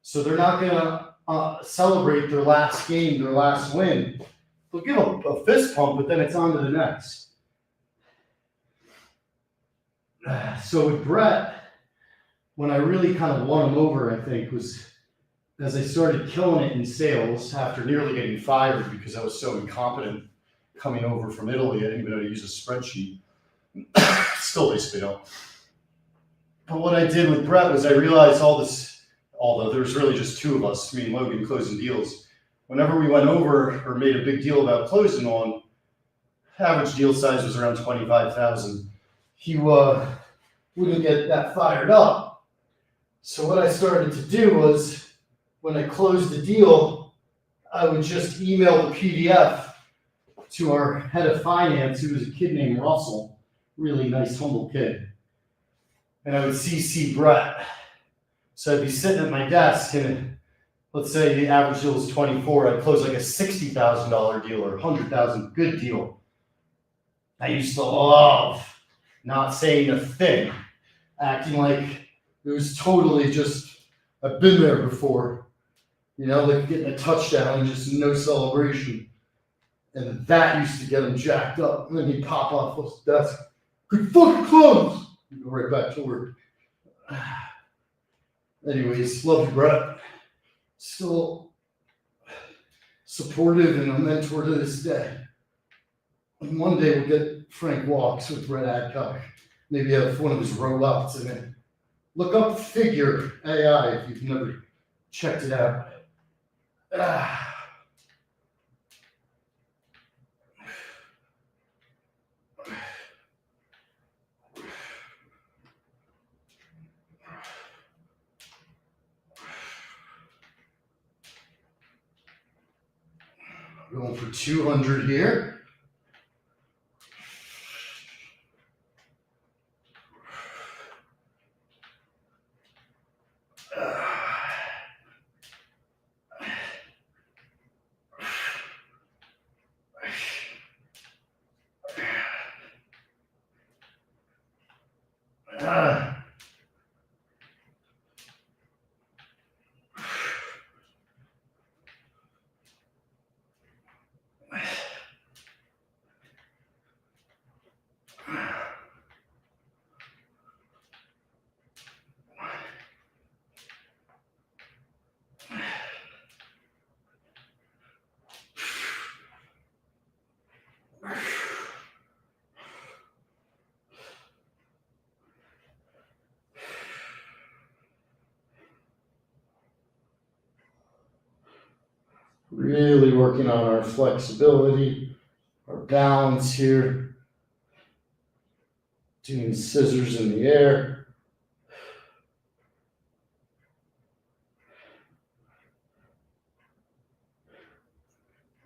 So they're not going to celebrate their last game, their last win. They'll give a fist pump, but then it's on to the next. So with Brett, when I really kind of won him over, I think, was as I started killing it in sales after nearly getting fired because I was so incompetent coming over from Italy. I didn't even know how to use a spreadsheet. Still basically don't. But what I did with Brett was I realized all this, although there's really just two of us, me and Logan, closing deals. Whenever we went over or made a big deal about closing on, average deal size was around 25,000. He wouldn't get that fired up. So what I started to do was, when I closed the deal, I would just email the PDF to our head of finance, who was a kid named Russell, really nice, humble kid. And I would CC Brett. So I'd be sitting at my desk, and let's say the average deal was 24, I'd close like a $60,000 deal or $100,000, good deal. I used to love not saying a thing, acting like it was totally just, I've been there before. You know, like getting a touchdown and just no celebration. And that used to get him jacked up. And then he'd pop off his desk. Good fucking close! He'd go right back to work. Anyways, love you, Brett. Still supportive and a mentor to this day. And one day we'll get Frank Walks with Brett Adcock. Maybe have one of his robots in it. Look up Figure AI if you've never checked it out. Going for 200 here. Really working on our flexibility, our balance here. Doing scissors in the air.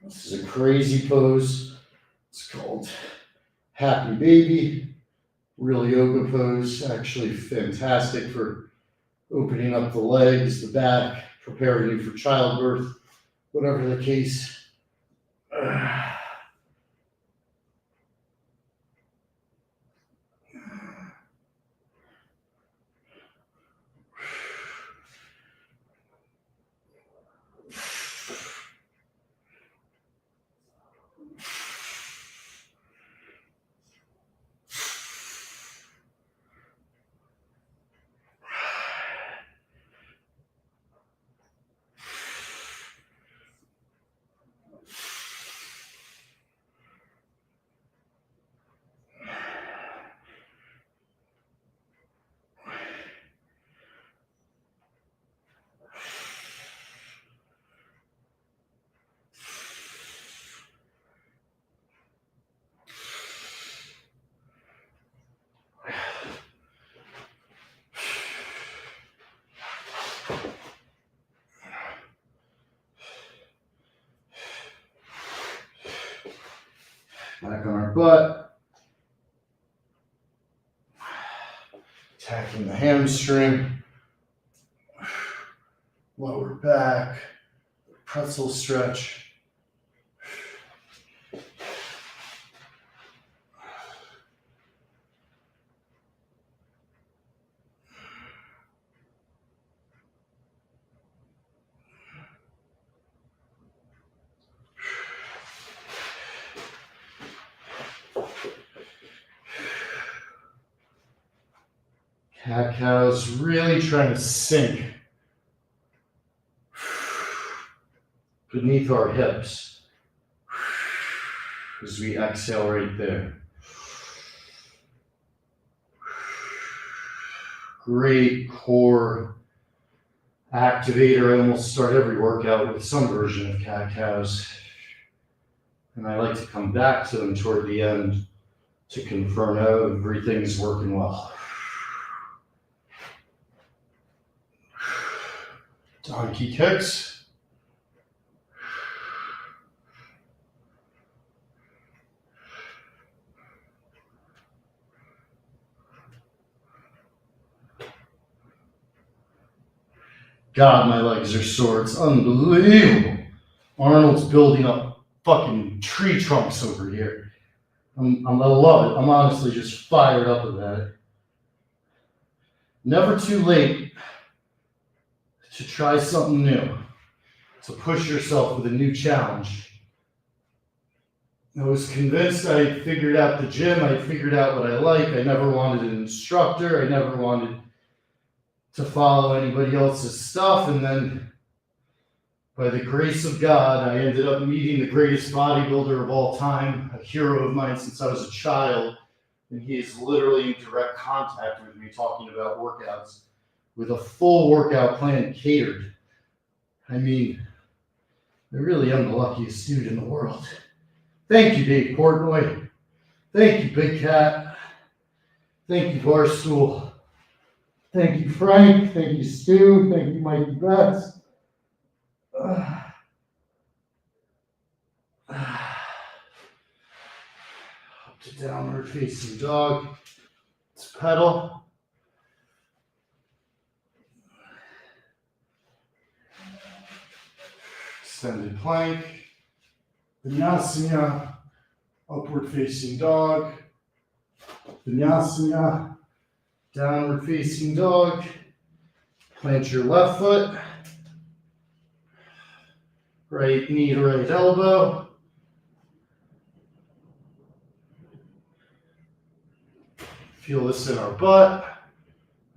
This is a crazy pose. It's called Happy Baby. Real yoga pose. Actually fantastic for opening up the legs, the back, preparing you for childbirth, whatever the case. Back on our butt. Attacking the hamstring. Lower back. Pretzel stretch. Cat cows really trying to sink beneath our hips as we exhale right there. Great core activator. I almost start every workout with some version of cat cows. And I like to come back to them toward the end to confirm everything's working well. Donkey kicks. God, my legs are sore. It's unbelievable. Arnold's building up fucking tree trunks over here. I love it. I'm honestly just fired up about it. Never too late to try something new, to push yourself with a new challenge. I was convinced I had figured out the gym. I figured out what I like. I never wanted an instructor. I never wanted to follow anybody else's stuff. And then, by the grace of God, I ended up meeting the greatest bodybuilder of all time, a hero of mine since I was a child. And he is literally in direct contact with me talking about workouts with a full workout plan catered. I mean, I really am the luckiest dude in the world. Thank you, Dave Portnoy. Thank you, Big Cat. Thank you, Barstool. Thank you, Frank. Thank you, Stu. Thank you, Mikey Betts. Up to downward facing dog. Let's pedal. Extended plank. Vinyasana. Upward facing dog. Vinyasana. Downward facing dog. Plant your left foot. Right knee to right elbow. Feel this in our butt.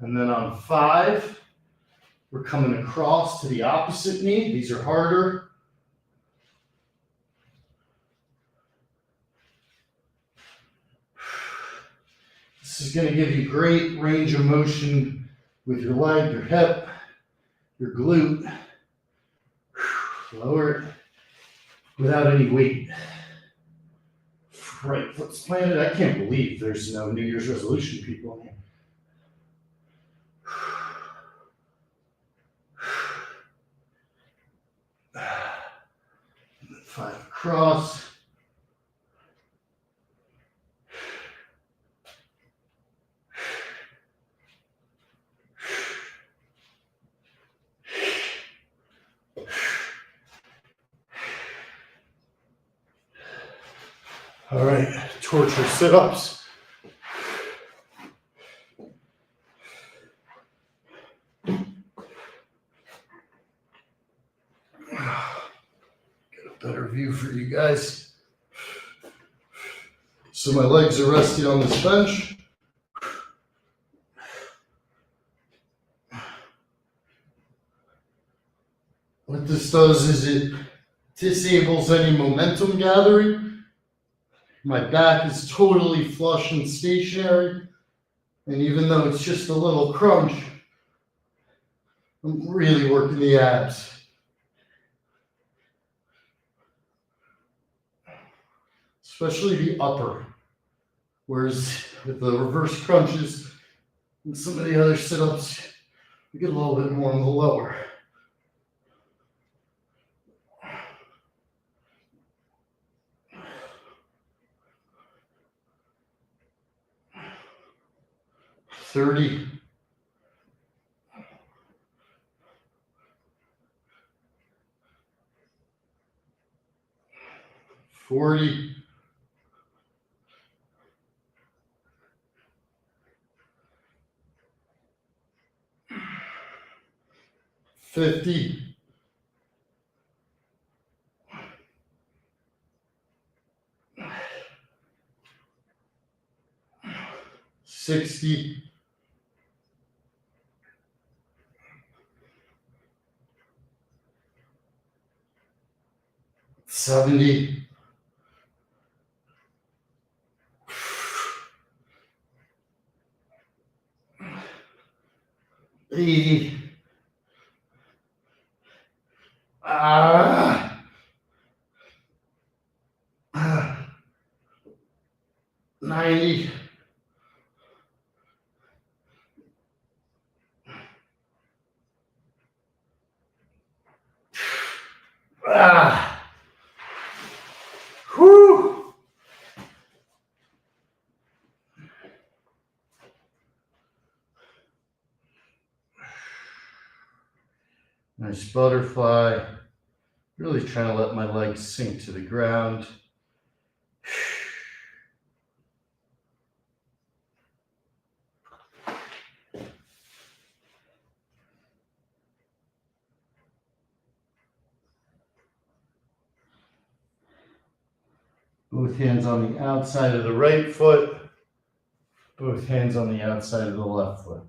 And then on 5, we're coming across to the opposite knee. These are harder. This is going to give you great range of motion with your leg, your hip, your glute. Lower it. without any weight. Right foot's planted. I can't believe there's no New Year's resolution people in here. 5 across. All right, torture sit-ups. Get a better view for you guys. So my legs are resting on this bench. What this does is it disables any momentum gathering. My back is totally flush and stationary. And even though it's just a little crunch, I'm really working the abs. Especially the upper. Whereas with the reverse crunches and some of the other sit-ups, you get a little bit more on the lower. $30. 40. 50. 60. 70. 80. 90. Whew. Nice butterfly. Really trying to let my legs sink to the ground. Both hands on the outside of the right foot. Both hands on the outside of the left foot.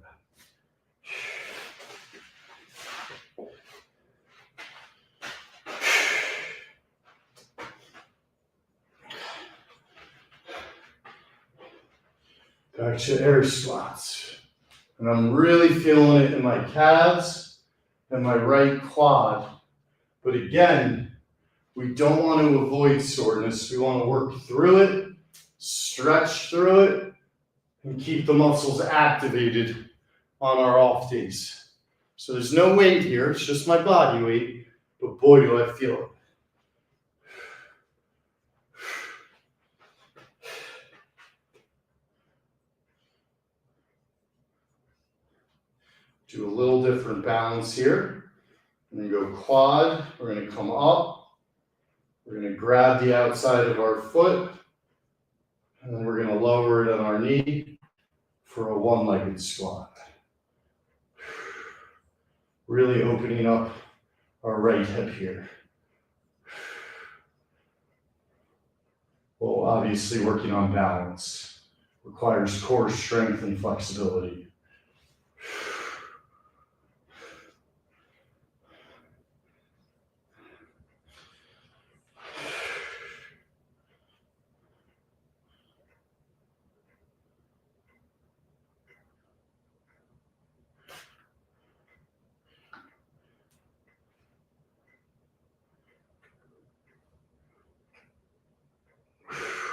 Back to air squats. And I'm really feeling it in my calves and my right quad. But again, we don't want to avoid soreness. We want to work through it, stretch through it, and keep the muscles activated on our off days. So there's no weight here, it's just my body weight, but boy, do I feel it. Do a little different balance here. I'm going to go quad, we're going to come up, we're going to grab the outside of our foot, and then we're going to lower it on our knee for a one-legged squat. Really opening up our right hip here. Well, obviously working on balance. Requires core strength and flexibility.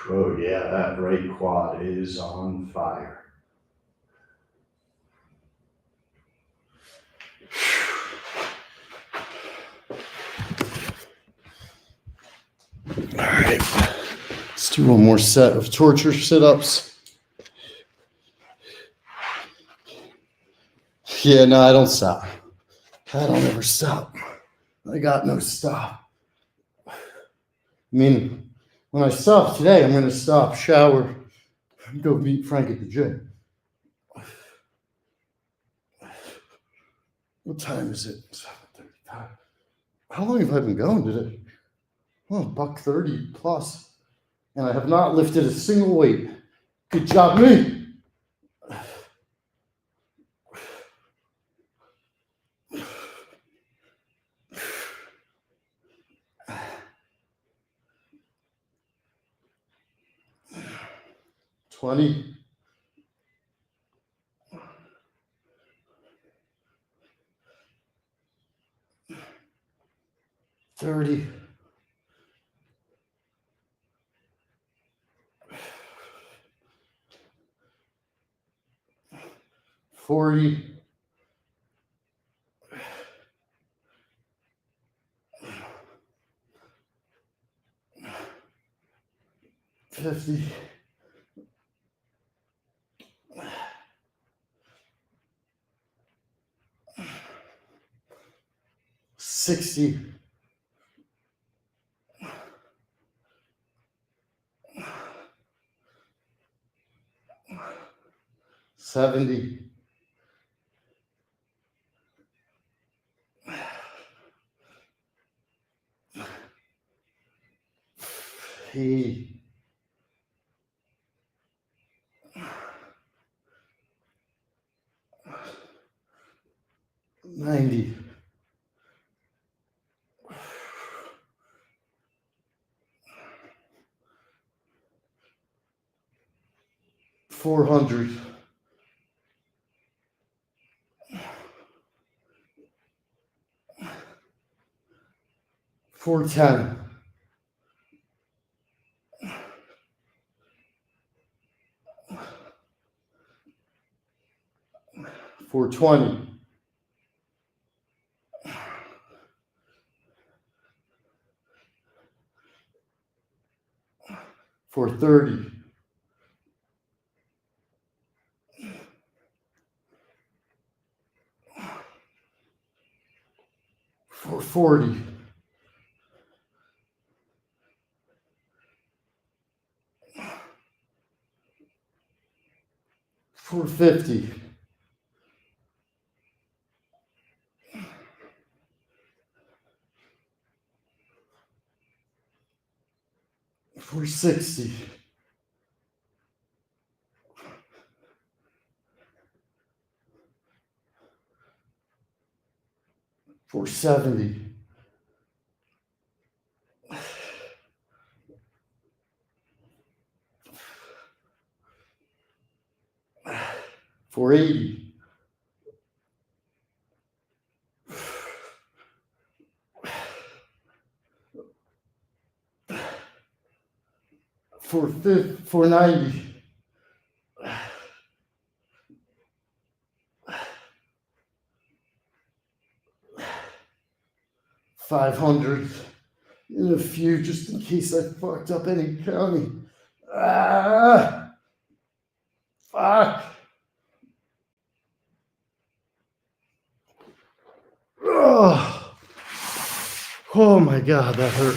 Oh yeah, that right quad is on fire. All right, let's do one more set of torture sit-ups. Yeah, no, I don't stop. I don't ever stop. I got no stop. I mean, when I stop today, I'm going to stop, shower, and go meet Frank at the gym. What time is it? 7:35. How long have I been going today? Oh, $130 plus. And I have not lifted a single weight. Good job, me. $20. 30. 40. 50. 60. 70. 80. 90. 400. 410. 420. 430. 440. 450. 460. 470. 480. 490. 500. In a few, just in case I fucked up any county. Fuck. Oh my God, that hurt.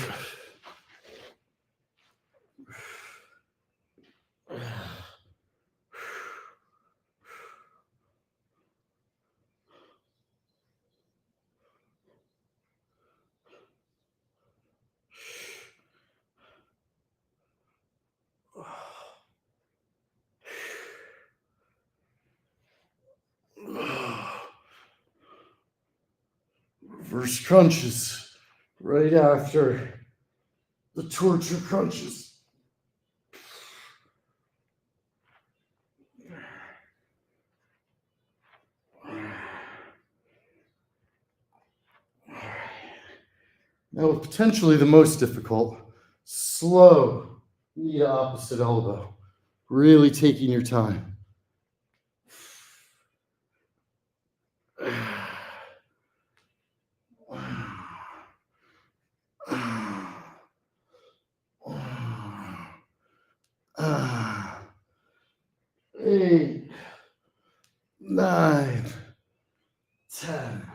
Reverse crunches right after the torture crunches. Now, potentially the most difficult, slow knee to opposite elbow. Really taking your time. Eight, 9, 10.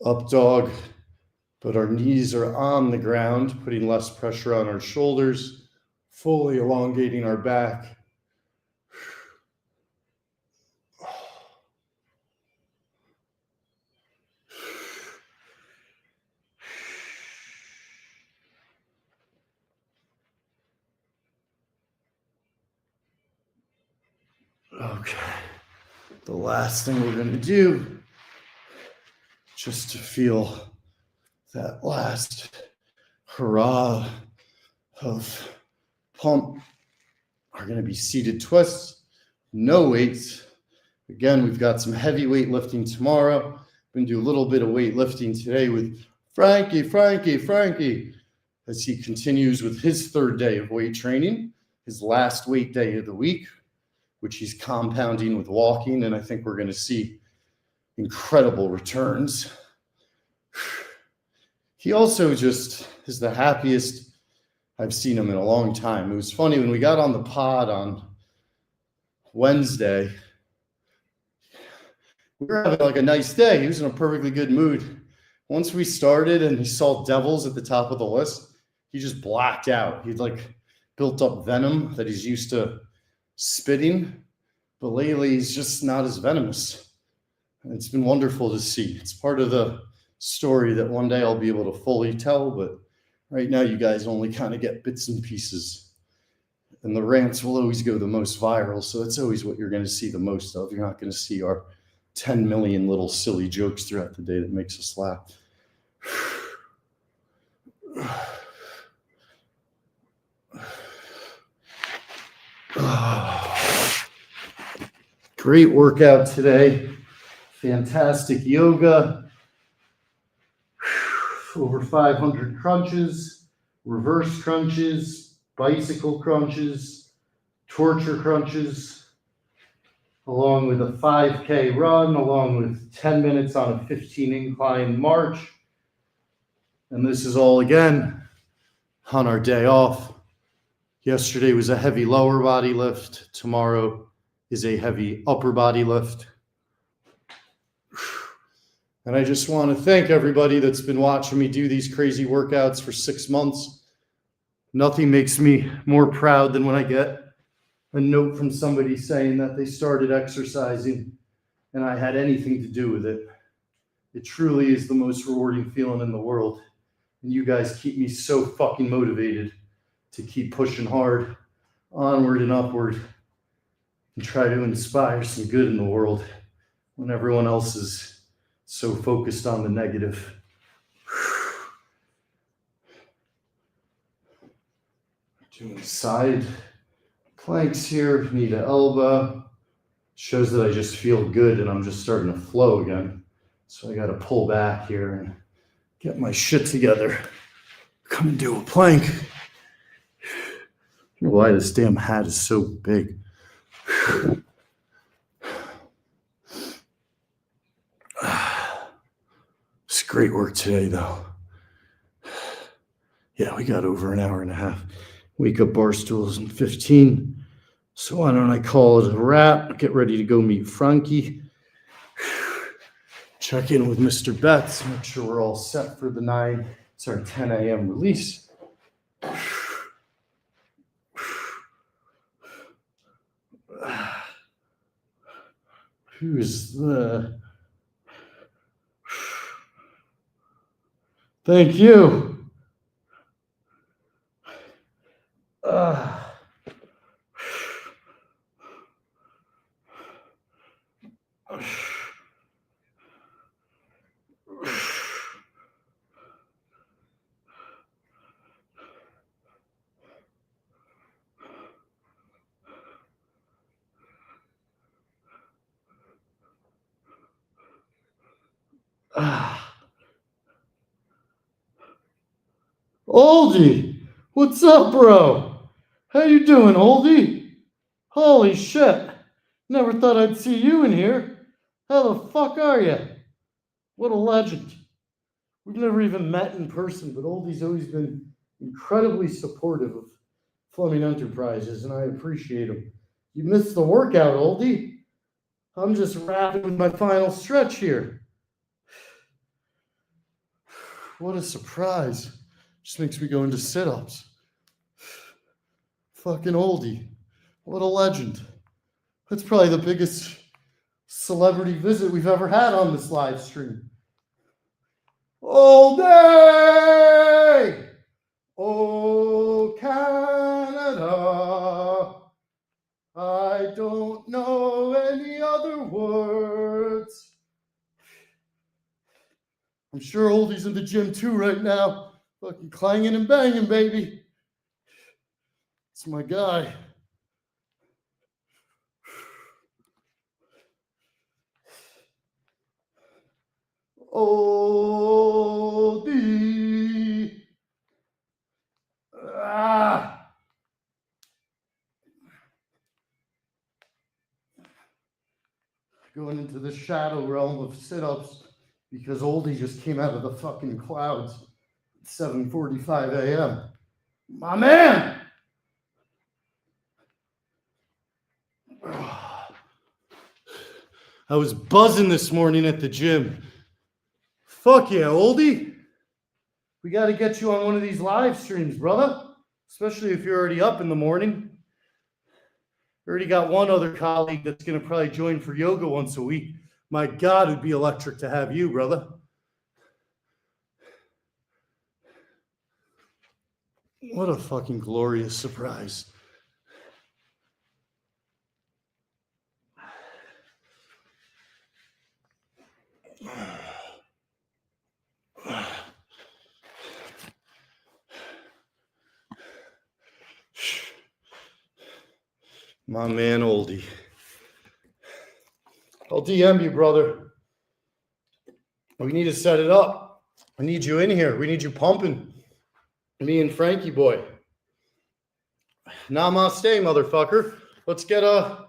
Up dog, but our knees are on the ground, putting less pressure on our shoulders, fully elongating our back. Okay, the last thing we're going to do, just to feel that last hurrah of pump, are going to be seated twists, no weights. Again, we've got some heavy weight lifting tomorrow. We're going to do a little bit of weight lifting today with Frankie, as he continues with his third day of weight training, his last weight day of the week, which he's compounding with walking, and I think we're going to see incredible returns. He also just is the happiest I've seen him in a long time. It was funny when we got on the pod on Wednesday, we were having like a nice day. He was in a perfectly good mood. Once we started and he saw devils at the top of the list, he just blacked out. He'd like built up venom that he's used to spitting, but lately he's just not as venomous. And it's been wonderful to see. It's part of the story that one day I'll be able to fully tell, but right now you guys only kind of get bits and pieces. And the rants will always go the most viral, so that's always what you're going to see the most of. You're not going to see our 10 million little silly jokes throughout the day that makes us laugh. Great workout today. Fantastic yoga. Over 500 crunches, reverse crunches, bicycle crunches, torture crunches, along with a 5K run, along with 10 minutes on a 15 incline march. And this is all again on our day off. Yesterday was a heavy lower body lift. Tomorrow is a heavy upper body lift. And I just want to thank everybody that's been watching me do these crazy workouts for 6 months. Nothing makes me more proud than when I get a note from somebody saying that they started exercising and I had anything to do with it. It truly is the most rewarding feeling in the world. And you guys keep me so fucking motivated to keep pushing hard, onward and upward, and try to inspire some good in the world when everyone else is so focused on the negative. Doing side planks here, knee to elbow. Shows that I just feel good and I'm just starting to flow again. So I got to pull back here and get my shit together. Come and do a plank. I don't know why this damn hat is so big. It's great work today, though. Yeah, we got over an hour and a half. Wake up bar stools in 15. So why don't I call it a wrap? Get ready to go meet Frankie. Check in with Mr. Betts. Make sure we're all set for the 9. It's our 10 a.m. release. Who's the... Thank you. Oldie, what's up, bro? How you doing, Oldie? Holy shit. Never thought I'd see you in here. How the fuck are you? What a legend. We've never even met in person, but Oldie's always been incredibly supportive of Fleming Enterprises, and I appreciate him. You missed the workout, Oldie. I'm just wrapping with my final stretch here. What a surprise. Just makes me go into sit-ups. Fucking Oldie. What a legend. That's probably the biggest celebrity visit we've ever had on this live stream. Oldie! Oh, Canada. I don't know any other words. I'm sure Oldie's in the gym too right now. Fucking clanging and banging, baby. It's my guy. Oldie. Going into the shadow realm of sit-ups because Oldie just came out of the fucking clouds at 7:45 a.m. My man! I was buzzing this morning at the gym. Fuck yeah, Oldie. We got to get you on one of these live streams, brother. Especially if you're already up in the morning. Already got one other colleague that's going to probably join for yoga once a week. My God, it'd be electric to have you, brother. What a fucking glorious surprise. My man, Oldie. I'll DM you, brother. We need to set it up. I need you in here. We need you pumping. Me and Frankie boy. Namaste, motherfucker. Let's get a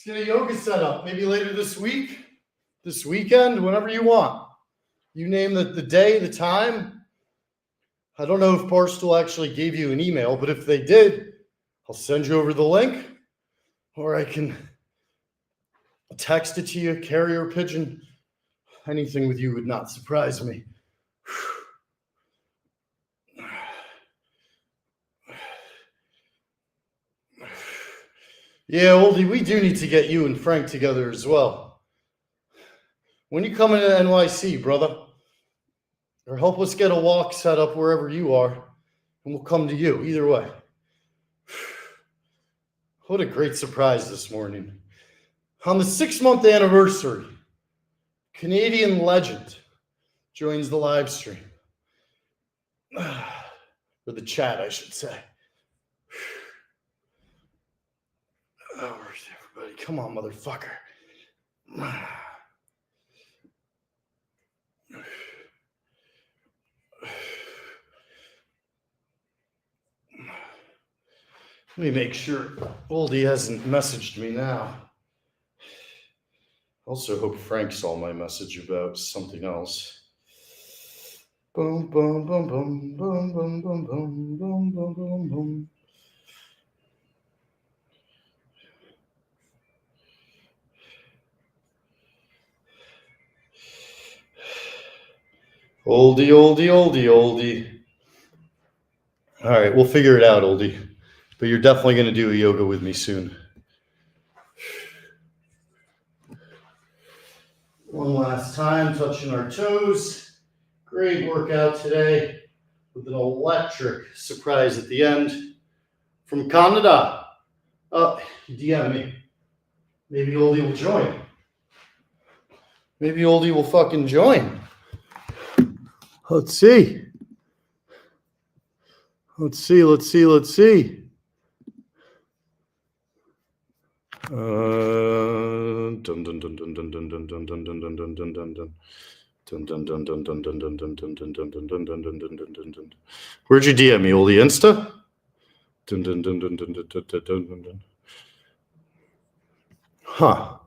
yoga set up. Maybe later this week, this weekend, whenever you want. You name the day, the time. I don't know if Barstool actually gave you an email, but if they did, I'll send you over the link, or I can text it to you, carrier pigeon. Anything with you would not surprise me. Yeah, Oldie, we do need to get you and Frank together as well. When you come into NYC, brother, or help us get a walk set up wherever you are, and we'll come to you either way. What a great surprise this morning. On the 6-month anniversary, Canadian legend joins the live stream. Or the chat, I should say. Oh, where's everybody? Come on, motherfucker. Let me make sure Oldie hasn't messaged me now. Also hope Frank saw my message about something else. Boom, boom, boom, boom, boom, boom, boom, boom, boom, boom, boom, boom. Oldie, oldie, oldie, oldie. All right, we'll figure it out, Oldie. But you're definitely going to do a yoga with me soon. One last time, touching our toes. Great workout today with an electric surprise at the end from Canada. DM me. Maybe Oldie will join. Maybe Oldie will fucking join. Let's see. Let's see. Dun, dun, dun, dun, dun, dun, dun, dun, dun, dun, dun, dun, dun, dun. Where'd you DM me, Oldie? Insta? Huh.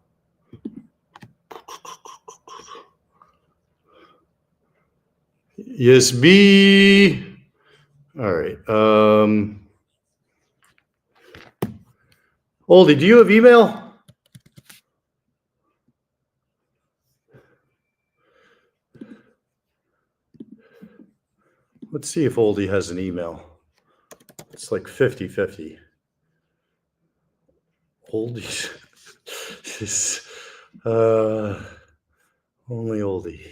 Yes, B. All right. Oldie, do you have email? Let's see if Oldie has an email. It's like 50-50. Oldie. Only Oldie.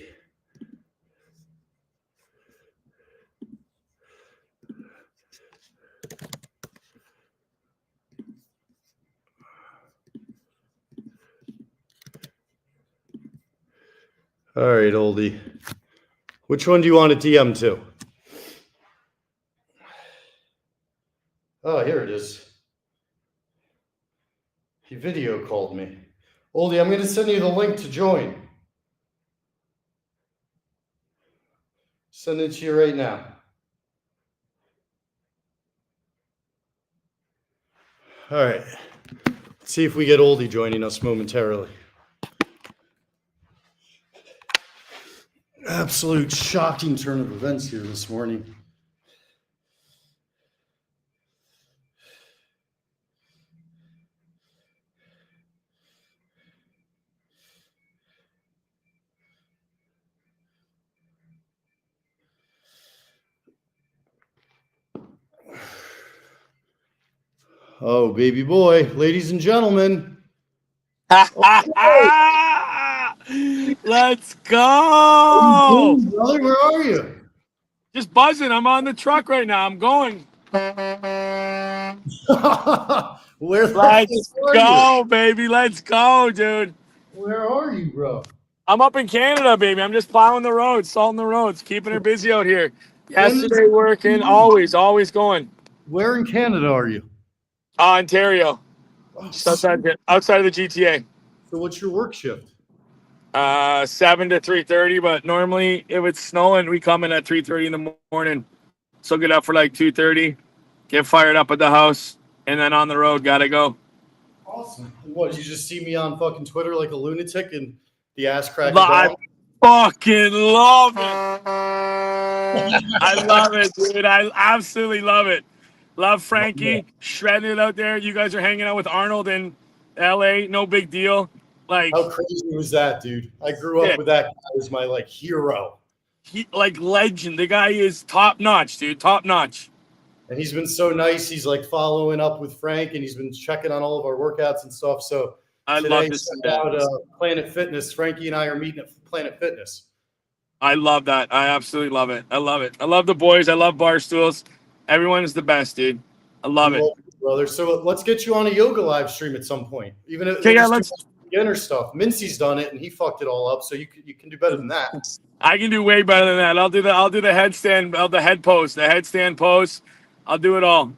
All right, Oldie. Which one do you want to DM to? Oh, here it is. He video called me. Oldie, I'm going to send you the link to join. Send it to you right now. All right. Let's see if we get Oldie joining us momentarily. Absolute shocking turn of events here this morning. Oh, baby boy, ladies and gentlemen. Let's go. Brother, where are you? Just buzzing. I'm on the truck right now. I'm going. Where Let's go, baby. Let's go, dude. Where are you, bro? I'm up in Canada, baby. I'm just plowing the roads, salting the roads, keeping her busy out here. Yesterday working, always going. Where in Canada are you? Ontario. Just outside of the GTA. So what's your work shift? 7 to 3:30, but normally if it's snowing, we come in at 3:30 in the morning. So get up for like 2:30, get fired up at the house, and then on the road, gotta go. Awesome. What, you just see me on fucking Twitter like a lunatic and the ass crack? I fucking love it. I love it, dude. I absolutely love it. Love Frankie, shredding it out there. You guys are hanging out with Arnold in LA, no big deal. Like, how crazy was that, dude? I grew up with that guy as my like hero. He like legend. The guy is top notch, dude. Top notch. And he's been so nice. He's like following up with Frank, and he's been checking on all of our workouts and stuff. So I today, love this. out Planet Fitness. Frankie and I are meeting at Planet Fitness. I love that. I absolutely love it. I love it. I love the boys. I love Barstools. Everyone is the best, dude. I love it, brother. So let's get you on a yoga live stream at some point. Even if let's beginner stuff. Mincy's done it, and he fucked it all up. So you can do better than that. I can do way better than that. I'll do the headstand, the head pose, the headstand pose. I'll do it all.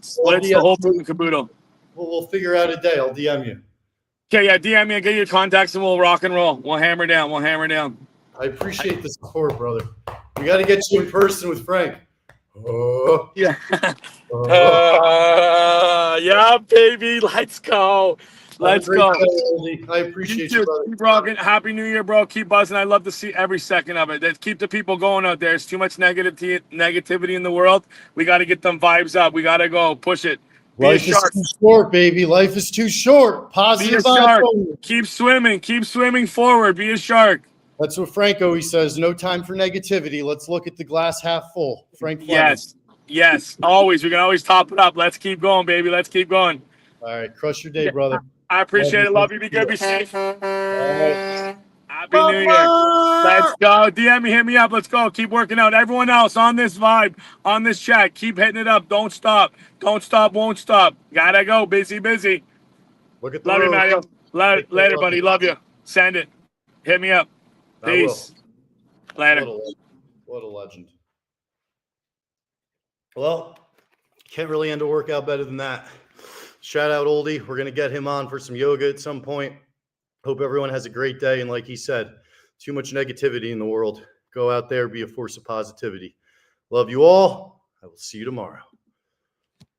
Split the whole boot and caboodle. We'll figure out a day. I'll DM you. Okay, yeah, DM me. Get your contacts, and we'll rock and roll. We'll hammer down. I appreciate the support, brother. We got to get you in person with Frank. Yeah. Yeah, baby. Let's go. Let's go. I appreciate you, brother. Keep rocking. Happy New Year, bro. Keep buzzing. I love to see every second of it. Keep the people going out there. There's too much negativity in the world. We got to get them vibes up. We got to go. Push it. Life is too short, baby. Life is too short. Positive. Be a shark. Keep swimming. Keep swimming forward. Be a shark. That's what Frank always says. No time for negativity. Let's look at the glass half full. Frank Fleming. Yes. Always. We can always top it up. Let's keep going, baby. Let's keep going. All right. Crush your day, brother. I appreciate it. Love you. Be good. Be safe. Happy New Year. Let's go. DM me. Hit me up. Let's go. Keep working out. Everyone else on this vibe, on this chat, keep hitting it up. Don't stop. Don't stop. Won't stop. Gotta go. Busy. Look at the love road. You, Mario. Later, buddy. Love you. Send it. Hit me up. Peace. Later. What a legend. Well, can't really end a workout better than that. Shout out Oldie. We're going to get him on for some yoga at some point. Hope everyone has a great day. And like he said, Too much negativity in the world. Go out there, be a force of positivity. Love you all. I will see you tomorrow.